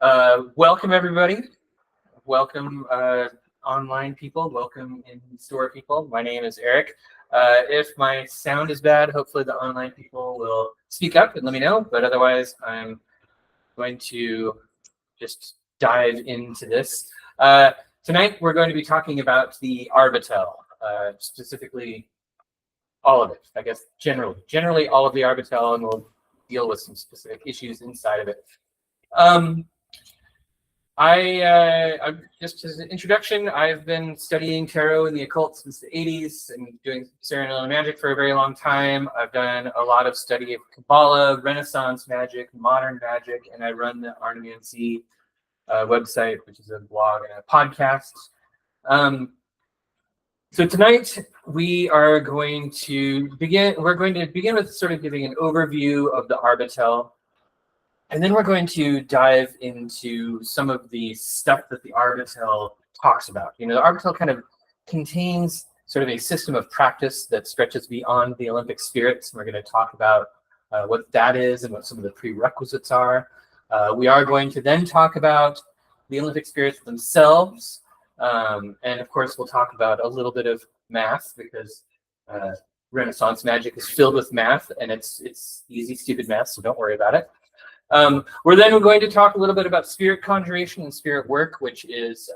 Welcome everybody. Welcome online people. Welcome in-store people. My name is Eric. If my sound is bad, hopefully the online people will speak up and let me know. But otherwise, I'm going to just dive into this. Tonight, we're going to be talking about the Arbatel, specifically all of it. I guess generally all of the Arbatel, and we'll deal with some specific issues inside of it. Just as an introduction, I've been studying tarot and the occult since the 80s and doing seminal and magic for a very long time. I've done a lot of study of Kabbalah, Renaissance magic, modern magic, and I run the Arnemancy website, which is a blog and a podcast. So tonight we are going to begin. We're going to begin with sort of giving an overview of the Arbatel. And then we're going to dive into some of the stuff that the Arbatel talks about. You know, the Arbatel kind of contains sort of a system of practice that stretches beyond the Olympic spirits. We're going to talk about what that is and what some of the prerequisites are. We are going to then talk about the Olympic spirits themselves. And of course, we'll talk about a little bit of math because Renaissance magic is filled with math, and it's easy, stupid math, so don't worry about it. We're then going to talk a little bit about spirit conjuration and spirit work, which is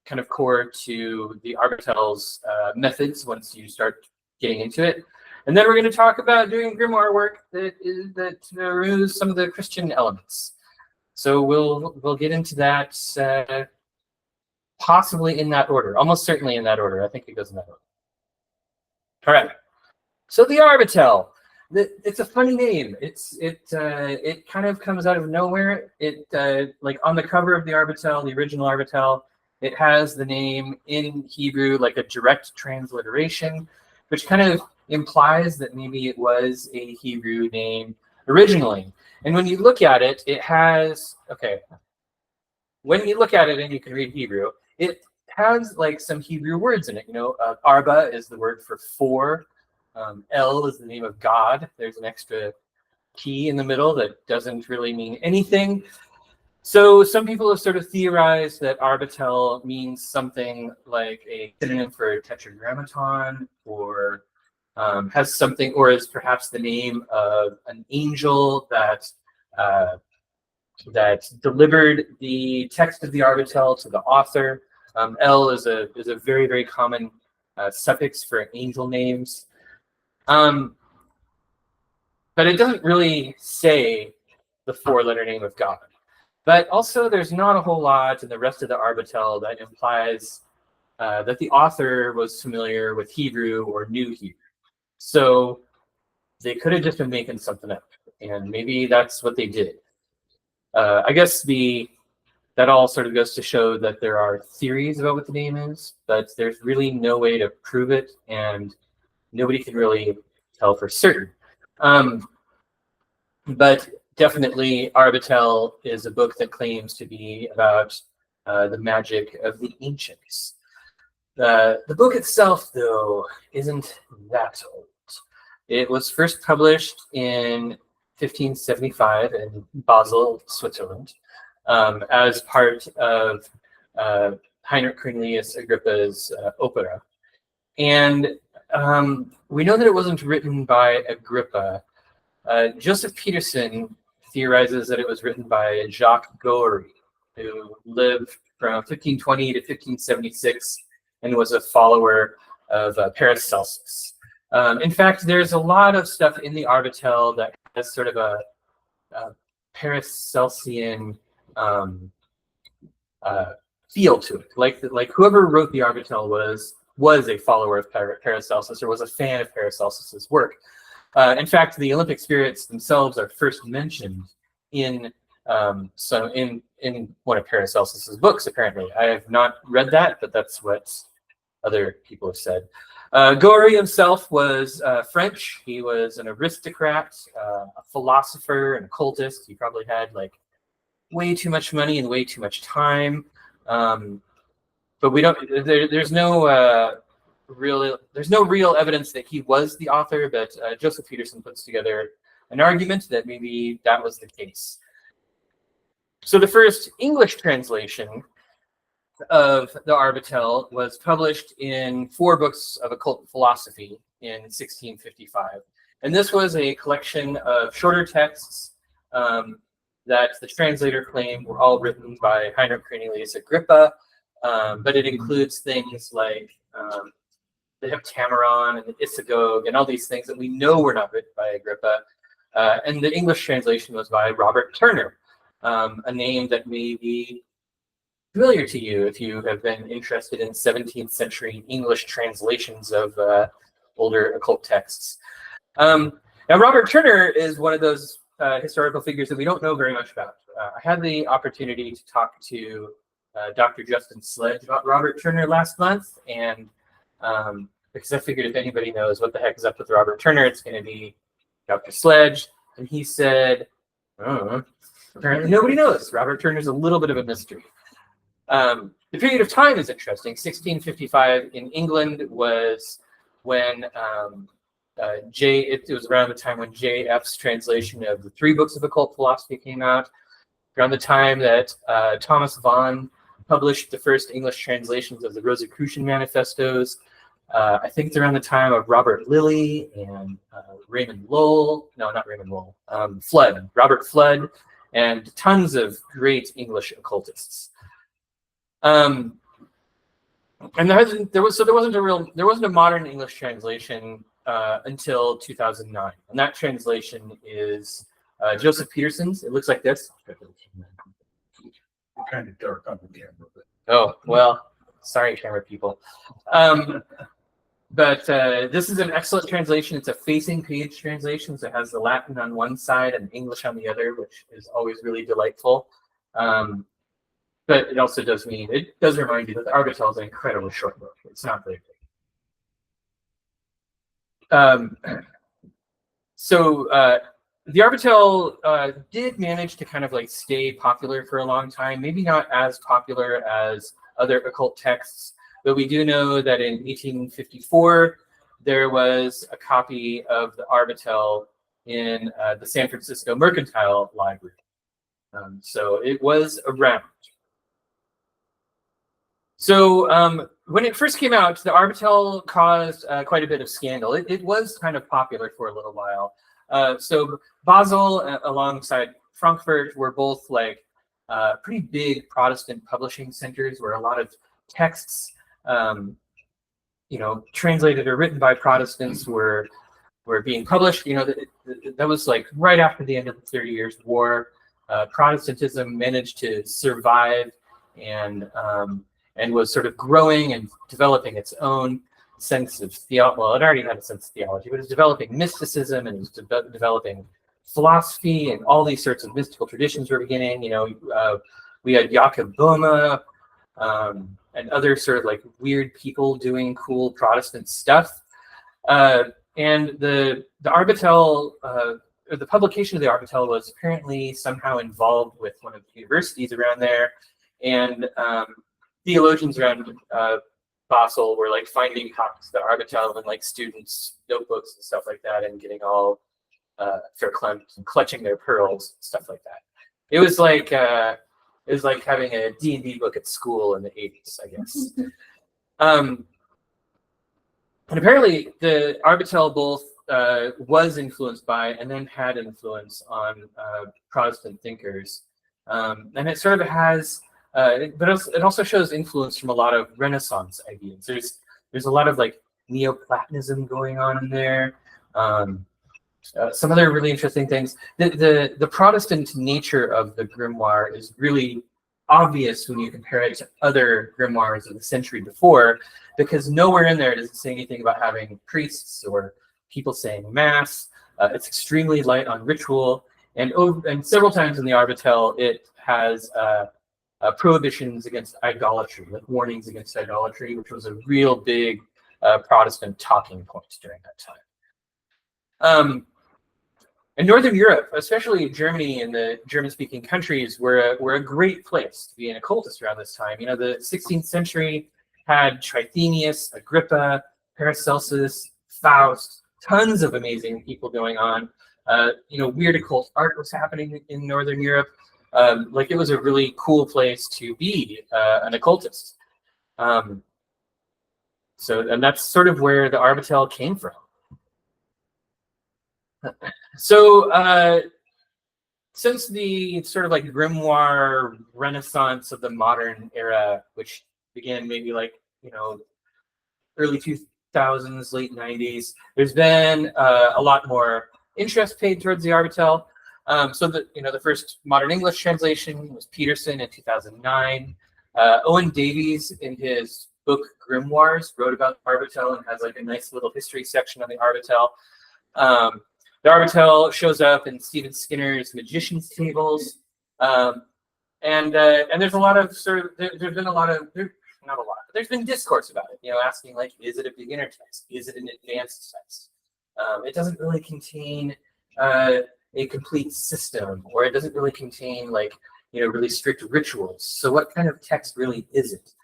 kind of core to the Arbatel's methods once you start getting into it. And then we're going to talk about doing grimoire work that removes some of the Christian elements. So we'll get into that possibly in that order, almost certainly in that order. I think it goes in that order. All right. So the Arbatel. It's a funny name. It kind of comes out of nowhere. Like on the cover of the Arbatel, the original Arbatel, it has the name in Hebrew, like a direct transliteration, which kind of implies that maybe it was a Hebrew name originally. And when you look at it, it has, okay, when you look at it and you can read Hebrew, it has like some Hebrew words in it. You know, Arba is the word for four. El is the name of God. There's an extra key in the middle that doesn't really mean anything. So some people have sort of theorized that Arbatel means something like a synonym for tetragrammaton, or has something, or is perhaps the name of an angel that delivered the text of the Arbatel to the author. El is a very, very common suffix for angel names. But it doesn't really say the four-letter name of God. But also, there's not a whole lot in the rest of the Arbatel that implies that the author was familiar with Hebrew or knew Hebrew. So they could have just been making something up, and maybe that's what they did. I guess that all sort of goes to show that there are theories about what the name is, but there's really no way to prove it, and nobody can really tell for certain. But definitely Arbatel is a book that claims to be about the magic of the ancients. The book itself, though, isn't that old. It was first published in 1575 in Basel, Switzerland, as part of Heinrich Cornelius Agrippa's opera. And we know that it wasn't written by Agrippa. Joseph Peterson theorizes that it was written by Jacques Gory, who lived from 1520 to 1576 and was a follower of Paracelsus. In fact, there's a lot of stuff in the Arbatel that has sort of a Paracelsian feel to it. Like whoever wrote the Arbatel was a follower of Paracelsus, or was a fan of Paracelsus's work. In fact, the Olympic spirits themselves are first mentioned in one of Paracelsus's books. Apparently, I have not read that, but that's what other people have said. Gory himself was French. He was an aristocrat, a philosopher, an occultist. He probably had like way too much money and way too much time. But we don't. There's no real evidence that he was the author. But Joseph Peterson puts together an argument that maybe that was the case. So the first English translation of the Arbatel was published in 4 books of occult philosophy in 1655. And this was a collection of shorter texts that the translator claimed were all written by Heinrich Cornelius Agrippa, but it includes things like the Heptameron and the Isagoge and all these things that we know were not written by Agrippa. And the English translation was by Robert Turner, a name that may be familiar to you if you have been interested in 17th century English translations of older occult texts. Now, Robert Turner is one of those historical figures that we don't know very much about. I had the opportunity to talk to Dr. Justin Sledge about Robert Turner last month, and because I figured if anybody knows what the heck is up with Robert Turner, it's going to be Dr. Sledge. And he said, apparently nobody knows. Robert Turner's a little bit of a mystery. The period of time is interesting. 1655 in England was when it was around the time when J.F.'s translation of the 3 books of occult philosophy came out, around the time that Thomas Vaughan published the first English translations of the Rosicrucian manifestos. I think it's around the time of Robert Lilly and Raymond Lowell. No, not Raymond Lowell. Flood, Robert Flood, and tons of great English occultists. And there wasn't a modern English translation until 2009, and that translation is Joseph Peterson's. It looks like this. Kind of dark on the camera. Oh well, sorry, camera people. But this is an excellent translation. It's a facing page translation, so it has the Latin on one side and English on the other, which is always really delightful. But it also does remind you that the Arbatel is an incredibly short book. It's not very big. The Arbatel did manage to kind of like stay popular for a long time, maybe not as popular as other occult texts, but we do know that in 1854, there was a copy of the Arbatel in the San Francisco Mercantile Library. So it was around. So when it first came out, the Arbatel caused quite a bit of scandal. It was kind of popular for a little while. So Basel alongside Frankfurt were both like pretty big Protestant publishing centers where a lot of texts, translated or written by Protestants were being published. That was like right after the end of the 30 Years' War. Protestantism managed to survive and was sort of growing and developing its own sense of theology. Well, it already had a sense of theology, but it was developing mysticism and it was developing philosophy, and all these sorts of mystical traditions were beginning. We had Jakob Boehme and other sort of like weird people doing cool Protestant stuff. And the Arbatel, the publication of the Arbatel was apparently somehow involved with one of the universities around there, and theologians around Basel were like finding copies of the Arbatel in like students' notebooks and stuff like that, and getting all verklempt and clutching their pearls and stuff like that. It was like having a D&D book at school in the 80s, I guess. And apparently the Arbatel both was influenced by and then had influence on Protestant thinkers. And it sort of has, but it also shows influence from a lot of Renaissance ideas. There's a lot of like Neoplatonism going on in there. Some other really interesting things. The Protestant nature of the grimoire is really obvious when you compare it to other grimoires of the century before, because nowhere in there does it say anything about having priests or people saying mass. It's extremely light on ritual, and several times in the Arbatel it has prohibitions against idolatry, like warnings against idolatry, which was a real big Protestant talking point during that time. In Northern Europe, especially Germany and the German-speaking countries, were a great place to be an occultist around this time. The 16th century had Trithenius, Agrippa, Paracelsus, Faust, tons of amazing people going on. Weird occult art was happening in Northern Europe. like it was a really cool place to be an occultist. And that's sort of where the Arbatel came from. So since the sort of like grimoire renaissance of the modern era, which began maybe like, early 2000s, late 90s, there's been a lot more interest paid towards the Arbatel. So the first modern English translation was Peterson in 2009. Owen Davies, in his book Grimoires, wrote about the Arbatel and has like a nice little history section on the Arbatel. The Arbatel shows up in Stephen Skinner's Magician's Tables, and there's a lot of there's been a lot of not a lot, but there's been discourse about it. Asking like, is it a beginner text? Is it an advanced text? It doesn't really contain a complete system, or it doesn't really contain like really strict rituals. So what kind of text really is it?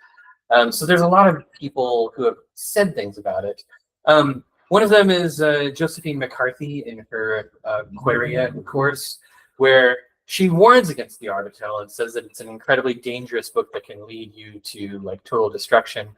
So there's a lot of people who have said things about it. One of them is Josephine McCarthy in her Queria course, where she warns against the Arbatel and says that it's an incredibly dangerous book that can lead you to like total destruction.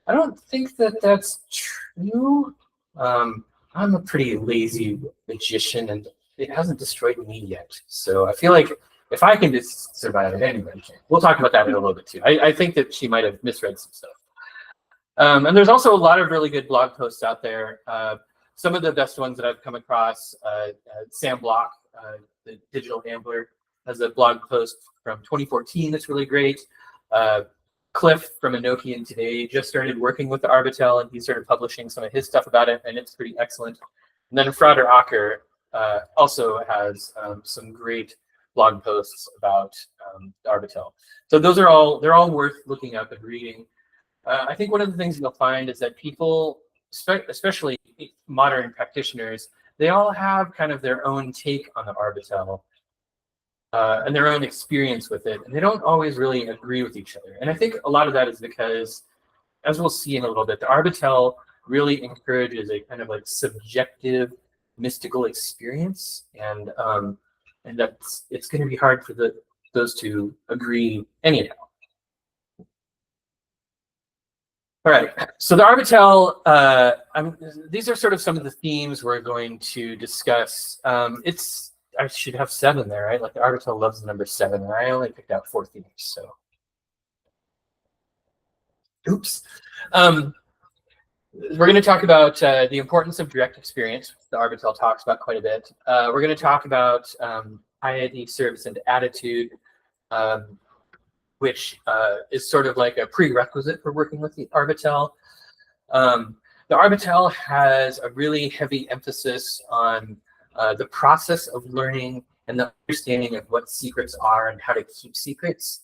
I don't think that that's true. I'm a pretty lazy magician, and it hasn't destroyed me yet. So I feel like if I can just survive it, anybody can. We'll talk about that in a little bit too. I think that she might have misread some stuff. And there's also a lot of really good blog posts out there. Some of the best ones that I've come across, Sam Block, the Digital Gambler, has a blog post from 2014 that's really great. Cliff from Enochian Today just started working with the Arbatel, and he started publishing some of his stuff about it, and it's pretty excellent. And then Frater Acker also has some great blog posts about the Arbatel. So they're all worth looking up and reading. I think one of the things you'll find is that people, especially modern practitioners, they all have kind of their own take on the Arbatel and their own experience with it, and they don't always really agree with each other. And I think a lot of that is because, as we'll see in a little bit, the Arbatel really encourages a kind of like subjective mystical experience, and it's going to be hard for those to agree anyhow. All right, so the Arbatel, these are sort of some of the themes we're going to discuss. I should have 7 there, right? Like the Arbatel loves the number 7, and I only picked out 4 themes, so. Oops. We're going to talk about the importance of direct experience. The Arbatel talks about quite a bit. We're going to talk about piety, service, and attitude, which is sort of like a prerequisite for working with the Arbatel. The Arbatel has a really heavy emphasis on the process of learning and the understanding of what secrets are and how to keep secrets.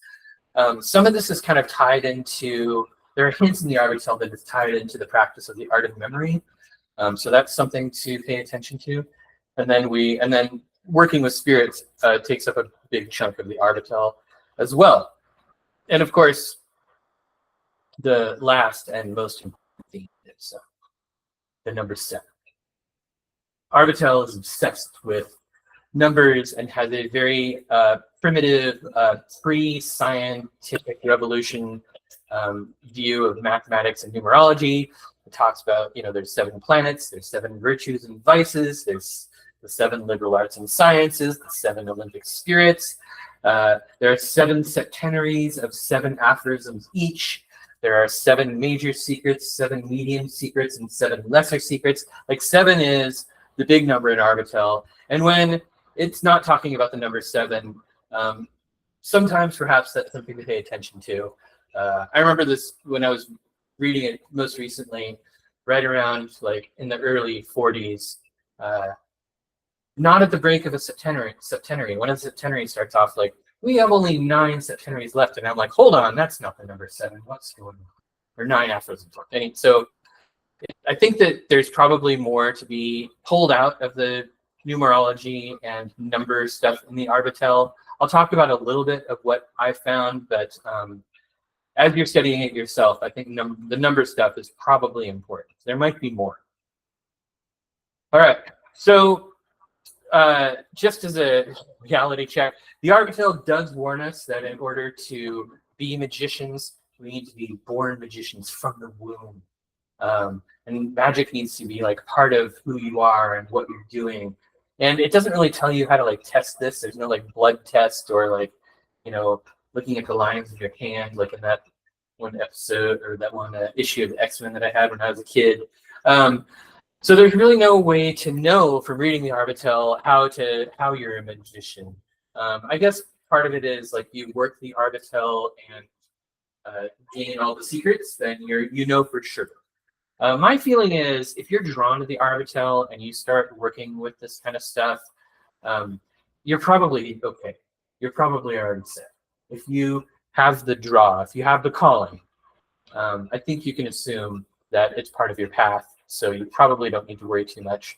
Some of this is kind of tied into, there are hints in the Arbatel that is tied into the practice of the art of memory. So that's something to pay attention to. And then working with spirits takes up a big chunk of the Arbatel as well. And of course, the last and most important thing is the number 7. Arbatel is obsessed with numbers and has a very primitive, pre-scientific revolution view of mathematics and numerology. It talks about, there's 7 planets, there's 7 virtues and vices, there's the 7 liberal arts and sciences, the 7 Olympic spirits. There are 7 septenaries of 7 aphorisms each. There are 7 major secrets, 7 medium secrets, and 7 lesser secrets. Like 7 is the big number in Arbatel. And when it's not talking about the number 7, sometimes perhaps that's something to pay attention to. I remember this when I was reading it most recently, right around like in the early 40s. Not at the break of a septenary. One of the septenaries starts off like, we have only 9 septenaries left. And I'm like, hold on, that's not the number 7. What's going on? Or 9 aphorisms. So I think that there's probably more to be pulled out of the numerology and number stuff in the Arbatel. I'll talk about a little bit of what I found, but as you're studying it yourself, I think the number stuff is probably important. There might be more. All right, so just as a reality check, the Arbatel does warn us that in order to be magicians, we need to be born magicians from the womb. And magic needs to be like part of who you are and what you're doing. And it doesn't really tell you how to like test this. There's no like blood test or like, you know, looking at the lines of your hand, like in that one episode or that one issue of X-Men that I had when I was a kid. So there's really no way to know from reading the Arbatel how you're a magician. I guess part of it is like you work the Arbatel and gain all the secrets, then you know for sure. My feeling is if you're drawn to the Arbatel and you start working with this kind of stuff, you're probably okay. You're probably already set. If you have the draw, if you have the calling, I think you can assume that it's part of your path. So you probably don't need to worry too much.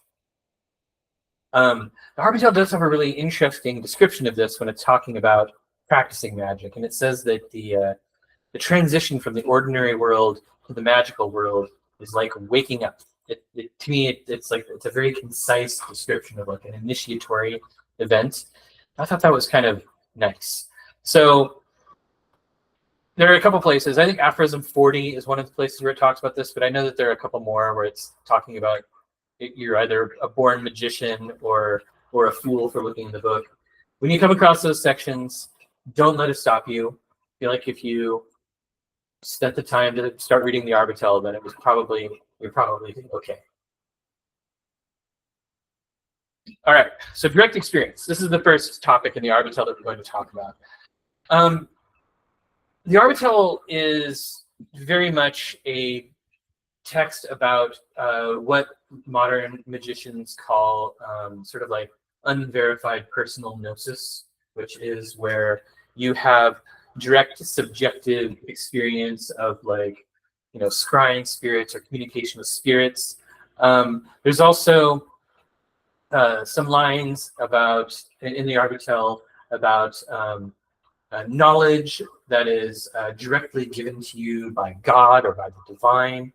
The Arbatel does have a really interesting description of this when it's talking about practicing magic, and it says that the transition from the ordinary world to the magical world is like waking up. To me, it's a very concise description of like an initiatory event. I thought that was kind of nice. So there are a couple places. I think Aphorism 40 is one of the places where it talks about this, but I know that there are a couple more where it's talking about you're either a born magician or a fool for looking in the book. When you come across those sections, don't let it stop you. I feel like if you spent the time to start reading the Arbatel, then you're probably okay. All right, so direct experience. This is the first topic in the Arbatel that we're going to talk about. The Arbatel is very much a text about what modern magicians call sort of like unverified personal gnosis, which is where you have direct subjective experience of like, you know, scrying spirits or communication with spirits. There's also some lines about in the Arbatel about knowledge that is directly given to you by God or by the divine.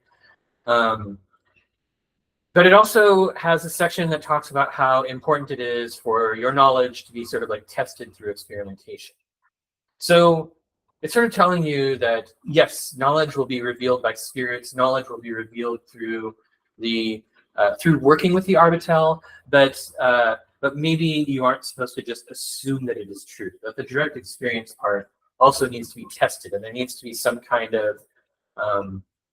But it also has a section that talks about how important it is for your knowledge to be sort of like tested through experimentation. So it's sort of telling you that, yes, knowledge will be revealed by spirits. Knowledge will be revealed through through working with the Arbatel, but maybe you aren't supposed to just assume that it is true. That the direct experience part also needs to be tested, and there needs to be some kind of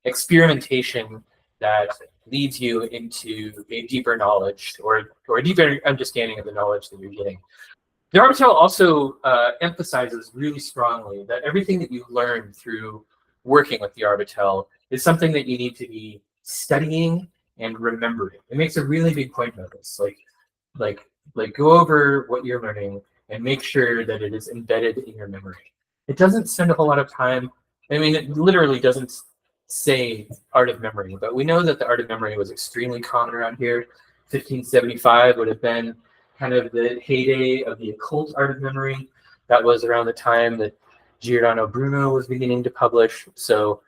experimentation that leads you into a deeper knowledge or a deeper understanding of the knowledge that you're getting. The Arbatel also emphasizes really strongly that everything that you learn through working with the Arbatel is something that you need to be studying and remembering. It makes a really big point of this. Like go over what you're learning and make sure that it is embedded in your memory. It doesn't spend a whole lot of time. I mean, it literally doesn't say art of memory, but we know that the art of memory was extremely common around here. 1575 would have been kind of the heyday of the occult art of memory. That was around the time that Giordano Bruno was beginning to publish. So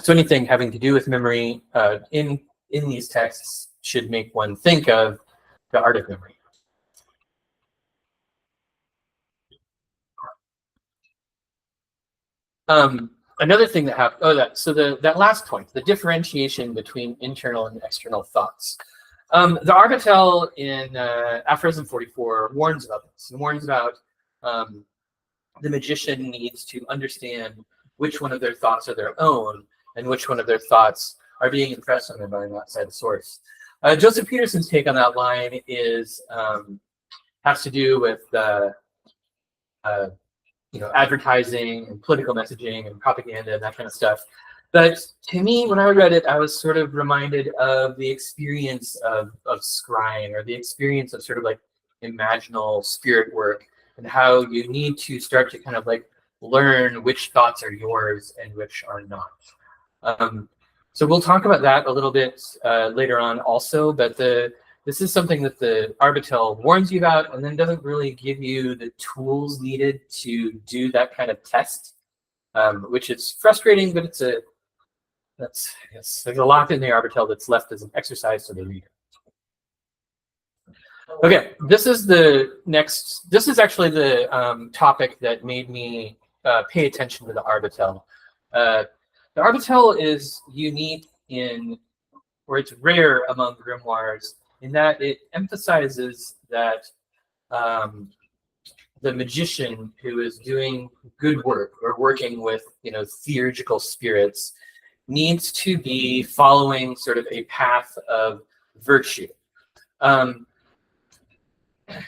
anything having to do with memory in these texts should make one think of the art of memory. Another thing that happened, that last point, the differentiation between internal and external thoughts. The Arbatel in Aphorism 44 warns about this, and warns about the magician needs to understand which one of their thoughts are their own and which one of their thoughts are being impressed on them by an outside source. Joseph Peterson's take on that line has to do with advertising and political messaging and propaganda and that kind of stuff. But to me, when I read it, I was sort of reminded of the experience of scrying, or the experience of sort of like imaginal spirit work, and how you need to start to kind of like learn which thoughts are yours and which are not. So we'll talk about that a little bit later on also, but this is something that the Arbatel warns you about and then doesn't really give you the tools needed to do that kind of test, which is frustrating, but there's a lot in the Arbatel that's left as an exercise to the reader. Okay, this is the next. This is actually the topic that made me pay attention to the Arbatel. The Arbatel is unique in, or it's rare among grimoires, in that it emphasizes that the magician who is doing good work or working with, theurgical spirits needs to be following sort of a path of virtue.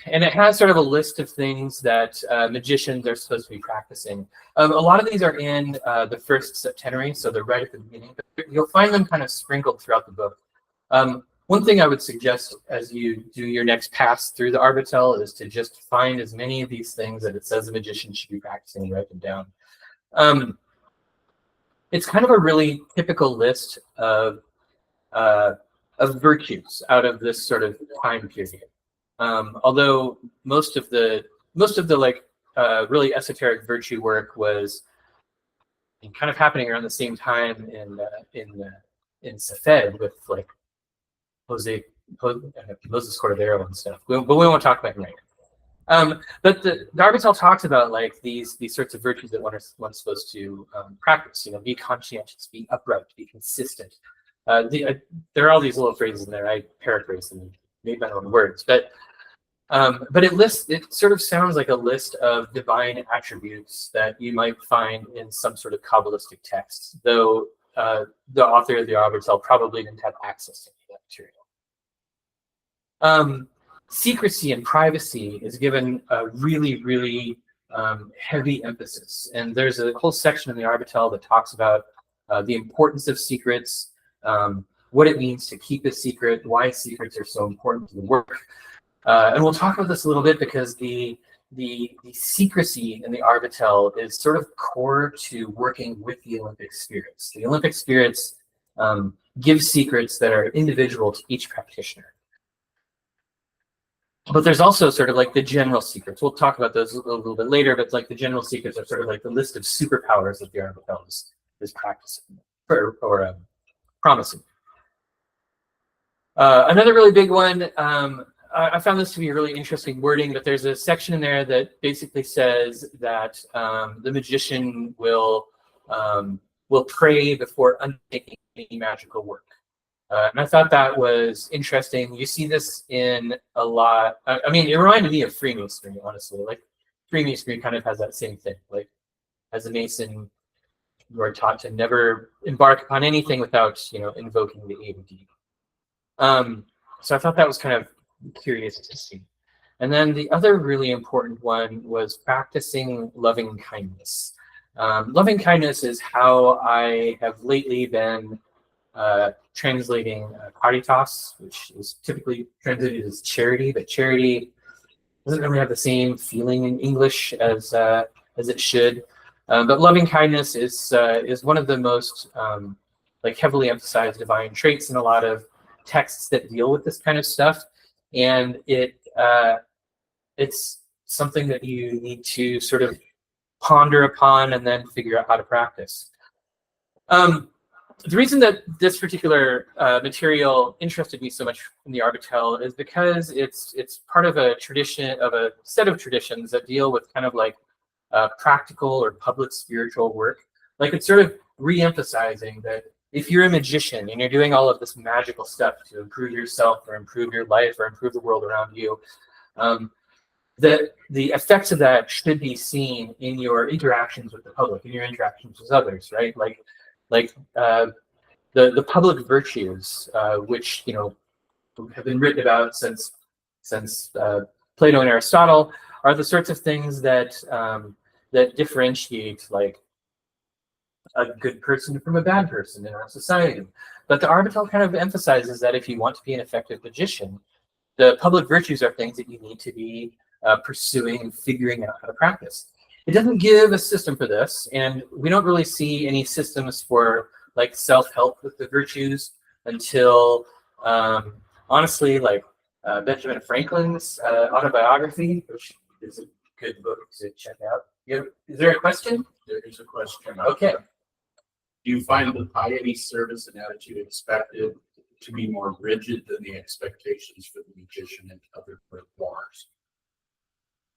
And it has sort of a list of things that magicians are supposed to be practicing. A lot of these are in the first Septenaries, so they're right at the beginning, but you'll find them kind of sprinkled throughout the book. One thing I would suggest as you do your next pass through the Arbatel is to just find as many of these things that it says a magician should be practicing and write them down. It's kind of a really typical list of virtues out of this sort of time period. Although most of the really esoteric virtue work was kind of happening around the same time in Safed with like Moses Cordero and stuff. But we won't talk about it right now. But the Arbatel talks about like these sorts of virtues that one's supposed to practice. Be conscientious, be upright, be consistent. There are all these little phrases in there. I paraphrase them, made my own words, but it sort of sounds like a list of divine attributes that you might find in some sort of Kabbalistic text, though the author of the Arbatel probably didn't have access to any of that material. Secrecy and privacy is given a really, really heavy emphasis, and there's a whole section in the Arbatel that talks about the importance of secrets, what it means to keep a secret, why secrets are so important to the work. And we'll talk about this a little bit because the secrecy in the Arbatel is sort of core to working with the Olympic spirits. The Olympic spirits give secrets that are individual to each practitioner. But there's also sort of like the general secrets. We'll talk about those a little bit later, but like the general secrets are sort of like the list of superpowers that the Arbatel is practicing or promising. Another really big one, I found this to be a really interesting wording, but there's a section in there that basically says that the magician will pray before undertaking any magical work. And I thought that was interesting. You see this in a lot. I mean, it reminded me of Freemasonry, honestly. Like Freemasonry kind of has that same thing. Like as a Mason, you are taught to never embark upon anything without, invoking the aid of deity. So I thought that was kind of curious to see. And then the other really important one was practicing loving kindness. Loving kindness is how I have lately been translating caritas, which is typically translated as charity, but charity doesn't really have the same feeling in English as it should. But loving kindness is one of the most heavily emphasized divine traits in a lot of texts that deal with this kind of stuff, and it's something that you need to sort of ponder upon and then figure out how to practice. The reason that this particular material interested me so much in the Arbatel is because it's part of a tradition, of a set of traditions that deal with kind of like practical or public spiritual work. Like it's sort of re-emphasizing that if you're a magician and you're doing all of this magical stuff to improve yourself or improve your life or improve the world around you, that the effects of that should be seen in your interactions with the public, in your interactions with others, right? Like the public virtues, which have been written about since Plato and Aristotle, are the sorts of things that that differentiate like a good person from a bad person in our society. But the Arbatel kind of emphasizes that if you want to be an effective magician, the public virtues are things that you need to be pursuing and figuring out how to practice. It doesn't give a system for this, and we don't really see any systems for like self-help with the virtues until honestly, like Benjamin Franklin's autobiography, which is a good book to check out. Is there a question? There is a question. Okay. Do you find the piety, service, and attitude expected to be more rigid than the expectations for the magician and other grimoires?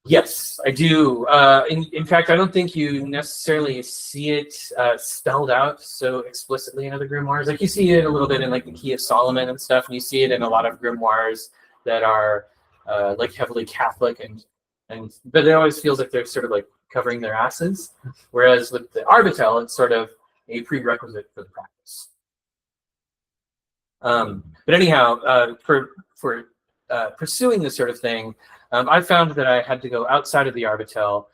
Yes, I do. In fact, I don't think you necessarily see it spelled out so explicitly in other grimoires. Like you see it a little bit in like the Key of Solomon and stuff, and you see it in a lot of grimoires that are like heavily Catholic, and but it always feels like they're sort of like covering their asses. Whereas with the Arbatel, it's sort of a prerequisite for the practice. But anyhow, for pursuing this sort of thing, I found that I had to go outside of the Arbatel.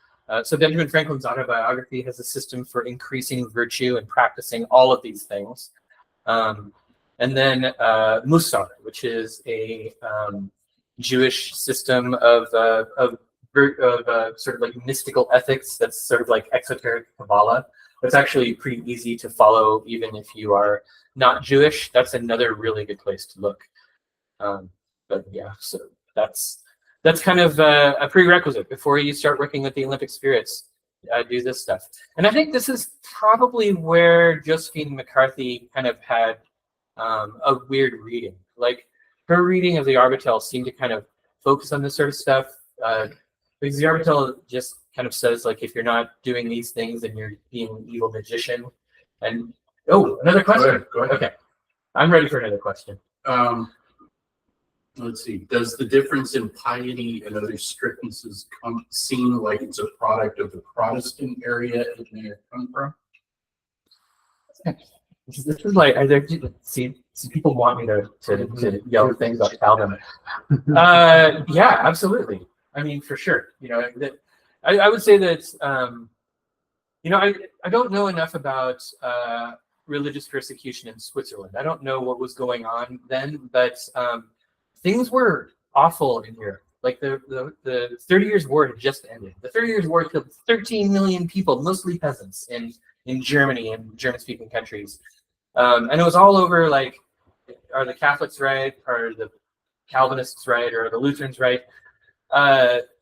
So Benjamin Franklin's autobiography has a system for increasing virtue and practicing all of these things. And then Musar, which is a Jewish system of sort of like mystical ethics that's sort of like esoteric Kabbalah. It's actually pretty easy to follow even if you are not Jewish. That's another really good place to look. But yeah, so that's kind of a prerequisite before you start working with the Olympic spirits. Do this stuff, and I think this is probably where Josephine McCarthy kind of had a weird reading. Like her reading of the Arbatel seemed to kind of focus on this sort of stuff, because the Arbatel just kind of says like if you're not doing these things, then you're being an evil magician. And oh, another question. Go ahead. Okay, I'm ready for another question. Let's see. Does the difference in piety and other strictnesses seem like it's a product of the Protestant area it may have come from? This is like see people want me to yell things. I'll tell them. Yeah, absolutely. I mean, for sure. You know, I would say that you know, I don't know enough about religious persecution in Switzerland. I don't know what was going on then, but things were awful in Europe. Like the 30 Years' War had just ended. The 30 Years' War killed 13 million people, mostly peasants, in Germany and German-speaking countries. And it was all over like, are the Catholics right? Are the Calvinists right? Or are the Lutherans right?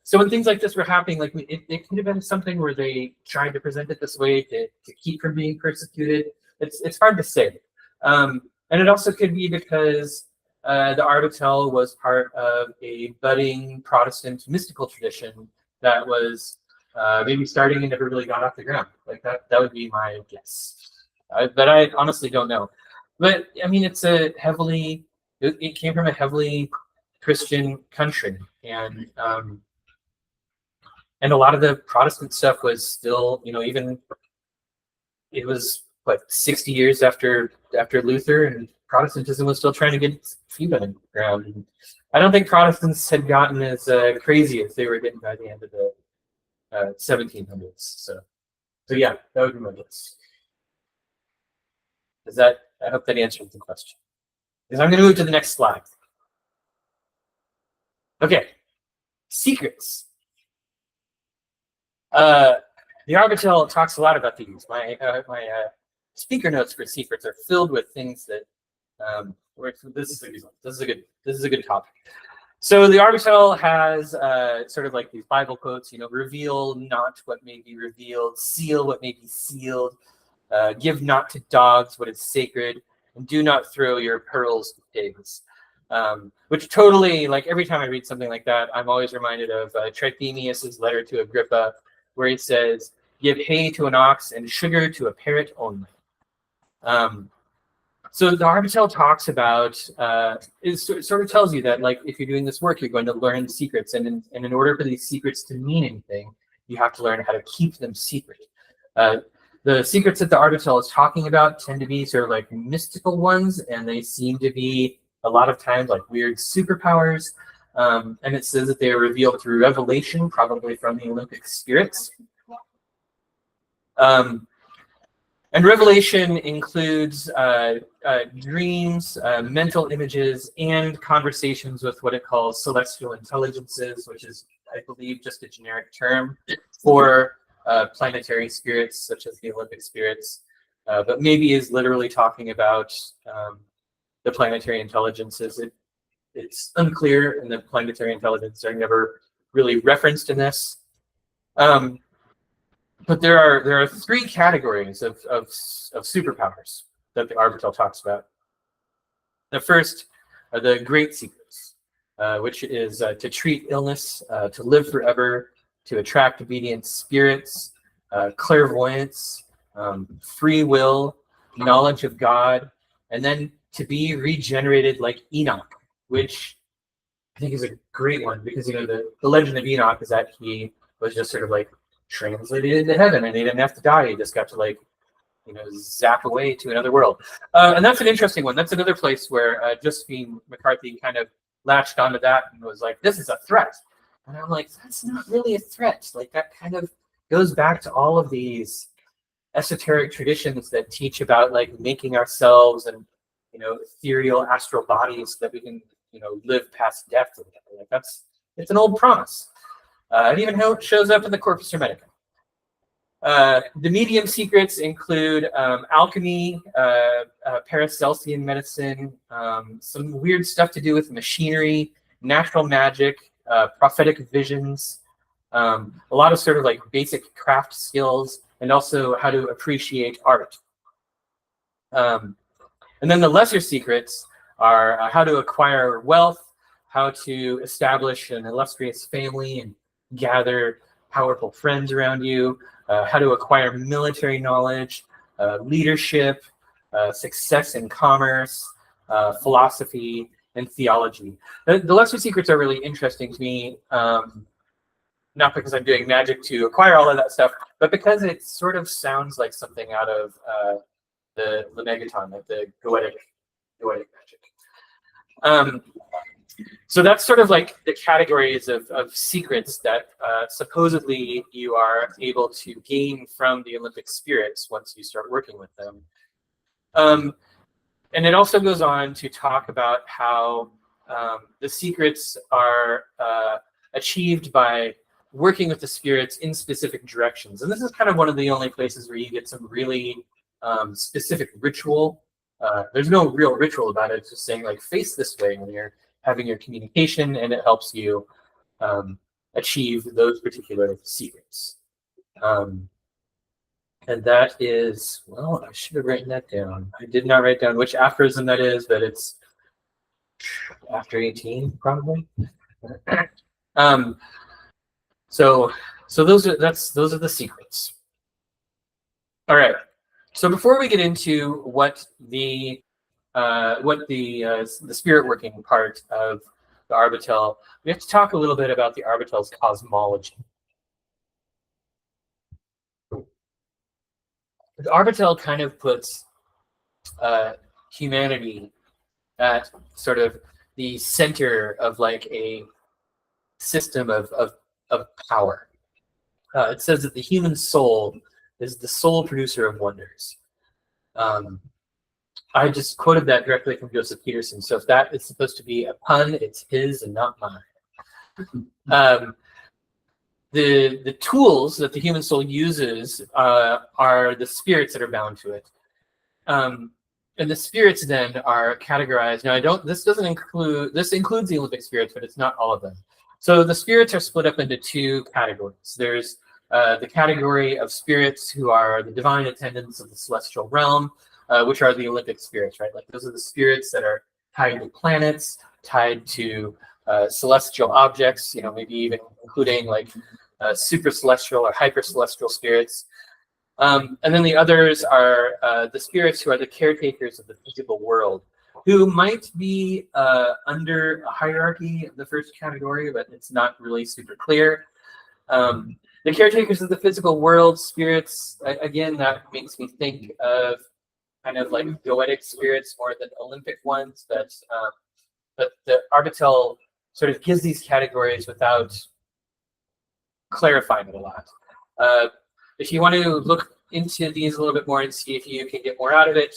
So when things like this were happening, like it could have been something where they tried to present it this way to keep from being persecuted. It's hard to say. And it also could be because the Arbatel was part of a budding Protestant mystical tradition that was maybe starting and never really got off the ground. Like that would be my guess. But I honestly don't know. But I mean, it's it came from a heavily Christian country, and a lot of the Protestant stuff was still, you know, even it was what 60 years after Luther, and Protestantism was still trying to get its feet on the ground. And I don't think Protestants had gotten as crazy as they were getting by the end of the 1700s. So yeah, that would be my guess. I hope that answers the question. Because I'm going to move to the next slide. Okay, secrets. The Arbatel talks a lot about these. My speaker notes for secrets are filled with things that this is a good topic. So the Arbatel has sort of like these Bible quotes, you know, reveal not what may be revealed, seal what may be sealed, give not to dogs what is sacred, and do not throw your pearls to pigs. Which totally, like every time I read something like that, I'm always reminded of Trithemius's letter to Agrippa, where he says, give hay to an ox and sugar to a parrot only. So the Arbatel talks about, it sort of tells you that like if you're doing this work, you're going to learn secrets, and in order for these secrets to mean anything, you have to learn how to keep them secret. The secrets that the Arbatel is talking about tend to be sort of like mystical ones, and they seem to be a lot of times like weird superpowers. And it says that they are revealed through revelation, probably from the Olympic spirits. And revelation includes dreams, mental images, and conversations with what it calls celestial intelligences, which is, I believe, just a generic term for planetary spirits, such as the Olympic spirits, but maybe is literally talking about the planetary intelligences. It's unclear, and the planetary intelligences are never really referenced in this. But there are three categories of superpowers that the Arbatel talks about. The first are the great secrets, which is to treat illness, to live forever, to attract obedient spirits, clairvoyance, free will, knowledge of God, and then to be regenerated like Enoch, which I think is a great one because, you know, the legend of Enoch is that he was just sort of like translated into heaven and he didn't have to die. He just got to, like, you know, zap away to another world. And that's an interesting one. That's another place where Josephine McCarthy kind of latched onto that and was like, this is a threat. And I'm like, that's not really a threat. Like, that kind of goes back to all of these esoteric traditions that teach about, like, making ourselves and, you know, ethereal astral bodies so that we can, you know, live past death or whatever. Like, it's an old promise. It even shows up in the Corpus Hermetica. The medium secrets include alchemy, Paracelsian medicine, some weird stuff to do with machinery, natural magic, prophetic visions, a lot of sort of like basic craft skills, and also how to appreciate art. And then the lesser secrets are how to acquire wealth, how to establish an illustrious family and gather powerful friends around you, how to acquire military knowledge, leadership, success in commerce, philosophy, and theology. The lesser secrets are really interesting to me, not because I'm doing magic to acquire all of that stuff, but because it sort of sounds like something out of the Megaton, like the Goetic magic. So that's sort of like the categories of secrets that supposedly you are able to gain from the Olympic spirits once you start working with them. And it also goes on to talk about how the secrets are achieved by working with the spirits in specific directions. And this is kind of one of the only places where you get some really specific ritual. There's no real ritual about it. It's just saying, like, face this way when you're having your communication, and it helps you achieve those particular secrets. And that is, well, I should have written that down. I did not write down which aphorism that is, but it's after 18, probably. So those are the secrets. All right. So before we get into what the spirit working part of the Arbatel, we have to talk a little bit about the Arbatel's cosmology. The Arbatel kind of puts humanity at sort of the center of like a system of power. It says that the human soul is the sole producer of wonders. I just quoted that directly from Joseph Peterson. So if that is supposed to be a pun, it's his and not mine. The tools that the human soul uses are the spirits that are bound to it. And the spirits then are categorized. Now, this includes the Olympic spirits, but it's not all of them. So the spirits are split up into two categories. There's the category of spirits who are the divine attendants of the celestial realm, which are the Olympic spirits, right? Like, those are the spirits that are tied to planets, tied to celestial objects, you know, maybe even including like super celestial or hyper celestial spirits. And then the others are the spirits who are the caretakers of the physical world, who might be under a hierarchy of the first category, but it's not really super clear. The caretakers of the physical world spirits, again, that makes me think of kind of like Goetic spirits more than Olympic ones, but the Arbatel sort of gives these categories without clarifying it a lot. If you want to look into these a little bit more and see if you can get more out of it,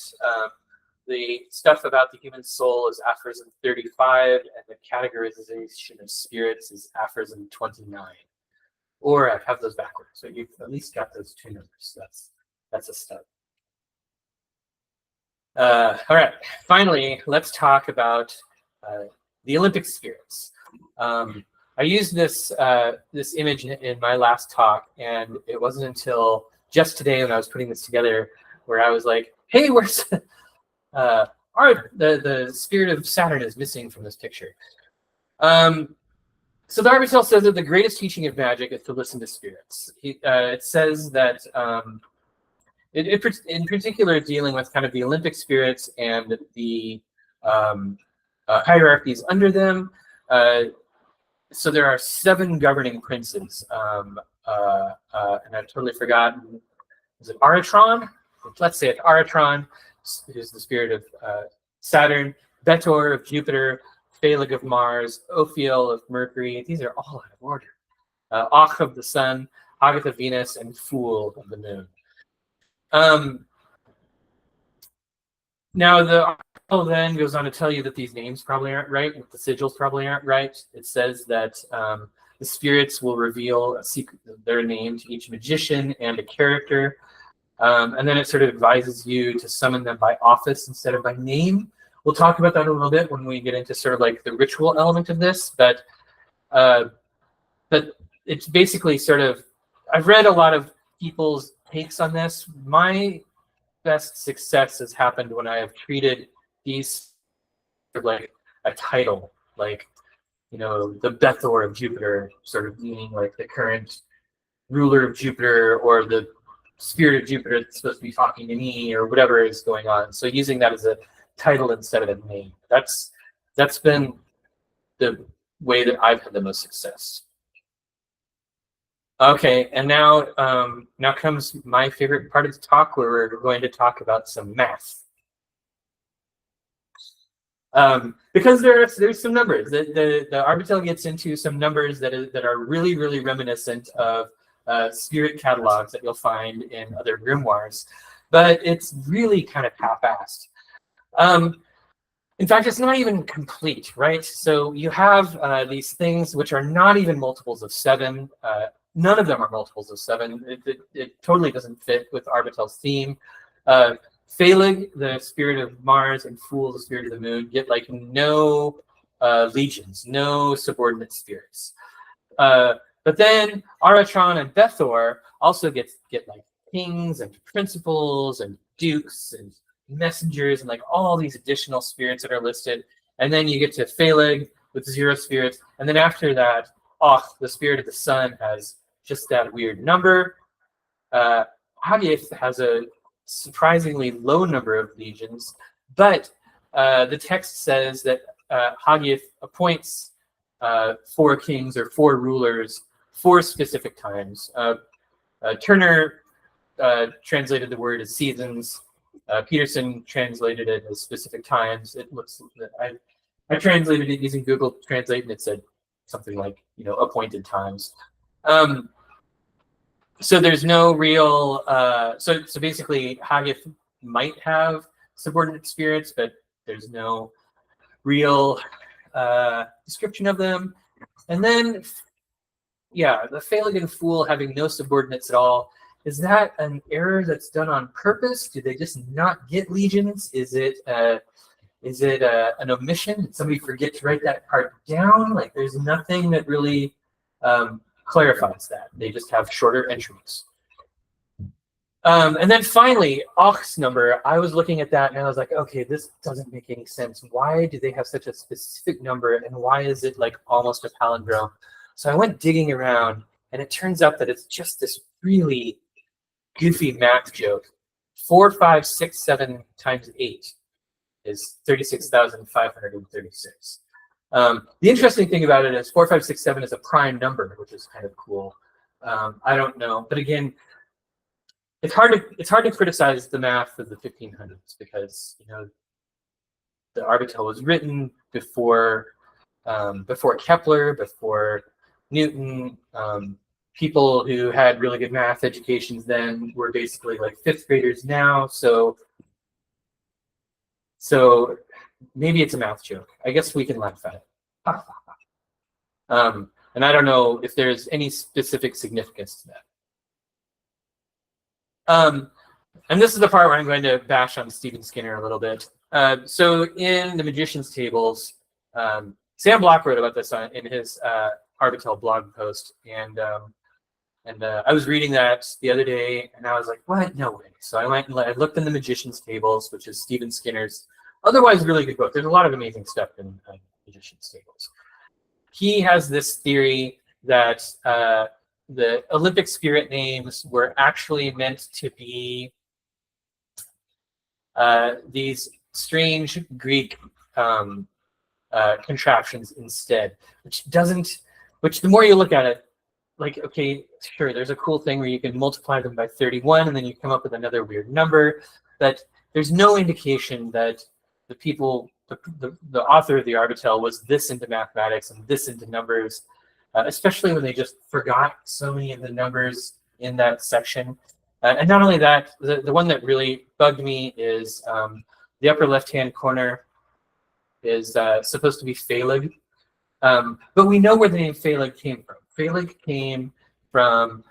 the stuff about the human soul is aphorism 35, and the categorization of spirits is aphorism 29. Or I have those backwards, so you've at least got those two numbers. That's a step. All right, finally, let's talk about the Olympic spirits. I used this image in my last talk, and it wasn't until just today when I was putting this together where I was like, hey, where's the spirit of Saturn is missing from this picture. So the Arbatel says that the greatest teaching of magic is to listen to spirits. It says that in particular dealing with kind of the Olympic spirits and the hierarchies under them. So there are 7 governing princes, and I've totally forgotten. Is it Aratron? Let's say it. Aratron, who's the spirit of Saturn, Betor of Jupiter, Phaleg of Mars, Ophiel of Mercury. These are all out of order. Och of the Sun, Agath of Venus, and Fool of the Moon. Now the article then goes on to tell you that these names probably aren't right, and the sigils probably aren't right. It says that the spirits will reveal a secret, their name to each magician and a character, and then it sort of advises you to summon them by office instead of by name. We'll talk about that a little bit when we get into sort of like the ritual element of this, but it's basically sort of, I've read a lot of people's takes on this. My best success has happened when I have treated these sort of like a title, like, you know, the Betor of Jupiter, sort of meaning like the current ruler of Jupiter, or the spirit of Jupiter that's supposed to be talking to me, or whatever is going on. So using that as a title instead of a name. That's been the way that I've had the most success. Okay, and now comes my favorite part of the talk, where we're going to talk about some math. Because there's some numbers. The Arbatel gets into some numbers that are really, really reminiscent of spirit catalogs that you'll find in other grimoires, but it's really kind of half-assed. In fact, it's not even complete, right? So you have these things which are not even multiples of 7. None of them are multiples of 7. It totally doesn't fit with Arbatel's theme. Phaleg, the spirit of Mars, and Fool, the spirit of the Moon, get like no legions, no subordinate spirits. But then Aratron and Betor also get like kings and principals and dukes and messengers and like all these additional spirits that are listed. And then you get to Phaleg with 0 spirits. And then after that, the spirit of the sun has just that weird number. Hagieth has a surprisingly low number of legions, but the text says that Hagieth appoints 4 kings or 4 rulers for specific times. Turner translated the word as seasons. Peterson translated it as specific times. It looks, I translated it using Google Translate, and it said something like, appointed times. So there's no real, so basically Hagieth might have subordinate spirits, but there's no real description of them. And then, yeah, the Phaleg and Fool having no subordinates at all. Is that an error that's done on purpose? Do they just not get legions? Is it an omission? Did somebody forget to write that part down? Like, there's nothing that really clarifies that. They just have shorter entries. And then finally, Och's number. I was looking at that and I was like, okay, this doesn't make any sense. Why do they have such a specific number, and why is it like almost a palindrome? So I went digging around, and it turns out that it's just this really goofy math joke. 4, 5, 6, 7 times 8 is 36,536. The interesting thing about it is 4, 5, 6, 7 is a prime number, which is kind of cool. I don't know, but again, it's hard to criticize the math of the 1500s, because the Arbatel was written before Kepler, before Newton. People who had really good math educations then were basically like 5th graders now. So maybe it's a math joke. I guess we can laugh at it. And I don't know if there's any specific significance to that. And this is the part where I'm going to bash on Stephen Skinner a little bit. So in the Magician's Tables, Sam Block wrote about this in his Arbatel blog post, and I was reading that the other day, and I was like, what? No way. So I went and I looked in the Magician's Tables, which is Stephen Skinner's Otherwise, really good book. There's a lot of amazing stuff in Magician's Tables. He has this theory that the Olympic spirit names were actually meant to be these strange Greek contraptions instead, which the more you look at it, like, okay, sure, there's a cool thing where you can multiply them by 31 and then you come up with another weird number, but there's no indication that the people, the author of the Arbatel was this into mathematics and this into numbers, especially when they just forgot so many of the numbers in that section. And not only that, the one that really bugged me is the upper left-hand corner is supposed to be Phaleg. But we know where the name Phaleg came from. Phaleg came from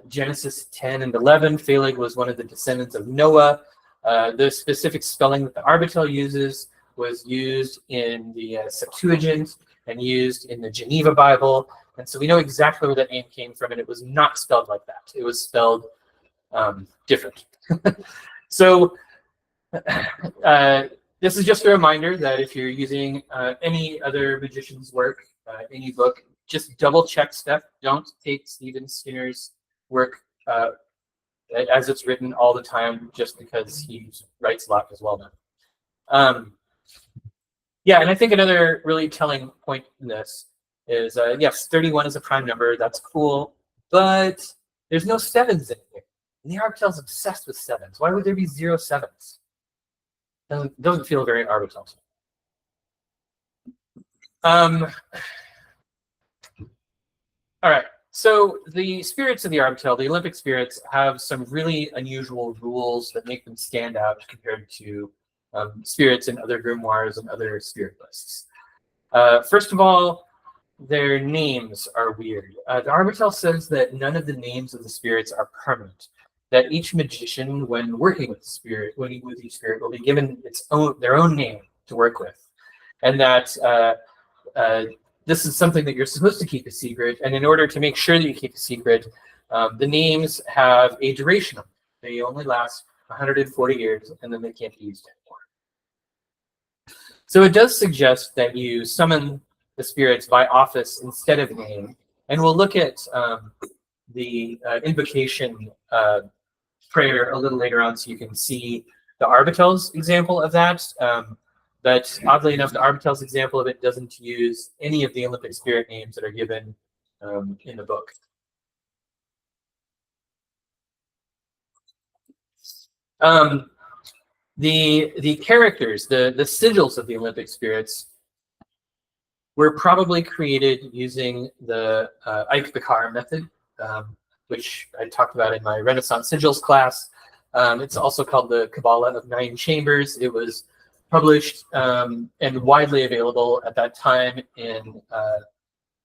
Genesis 10 and 11. Phaleg was one of the descendants of Noah. The specific spelling that the Arbatel uses was used in the Septuagint and used in the Geneva Bible. And so we know exactly where that name came from, and it was not spelled like that. It was spelled different. So this is just a reminder that if you're using any other magician's work, any book, just double check stuff. Don't take Stephen Skinner's work as it's written all the time just because he writes a lot as well now. Yeah, and I think another really telling point in this is, yes, 31 is a prime number. That's cool, but there's no sevens in here. And the Arbatel's obsessed with sevens. Why would there be 0 sevens? Doesn't feel very Arbatel. All right, so the spirits of the Arbatel, the Olympic spirits, have some really unusual rules that make them stand out compared to spirits in other grimoires and other spirit lists. First of all, their names are weird. The Arbatel says that none of the names of the spirits are permanent. That each magician, when working with the spirit, with each spirit, will be given their own name to work with, and that this is something that you're supposed to keep a secret. And in order to make sure that you keep a secret, the names have a duration. They only last 140 years, and then they can't be used anymore. So it does suggest that you summon the spirits by office instead of name, and we'll look at the invocation prayer a little later on so you can see the Arbatel's example of that. But oddly enough, the Arbatel's example of it doesn't use any of the Olympic spirit names that are given in the book. The characters, the sigils of the Olympic spirits were probably created using the Ike Bakar method, which I talked about in my Renaissance Sigils class. It's also called the Kabbalah of 9 Chambers. It was published and widely available at that time in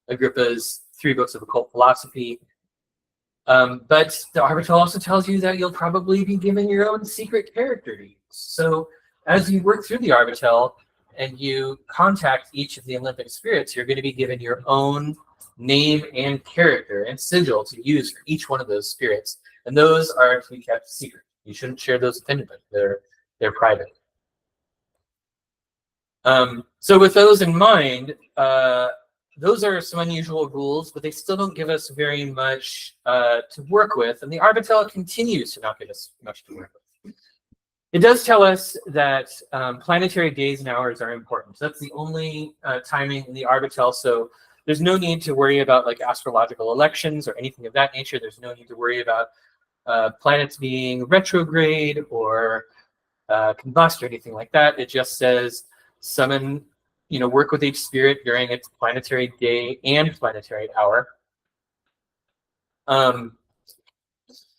Agrippa's 3 books of occult philosophy. But the Arbatel also tells you that you'll probably be given your own secret character to use. So as you work through the Arbatel and you contact each of the Olympic spirits, you're going to be given your own name and character and sigil to use for each one of those spirits, and those are to be kept secret. You shouldn't share those with anybody. They're private. So with those in mind, those are some unusual rules, but they still don't give us very much to work with, and the Arbatel continues to not give us much to work with. It does tell us that planetary days and hours are important. So that's the only timing in the Arbatel. So there's no need to worry about like astrological elections or anything of that nature. There's no need to worry about planets being retrograde or combust or anything like that. It just says summon, work with each spirit during its planetary day and planetary hour.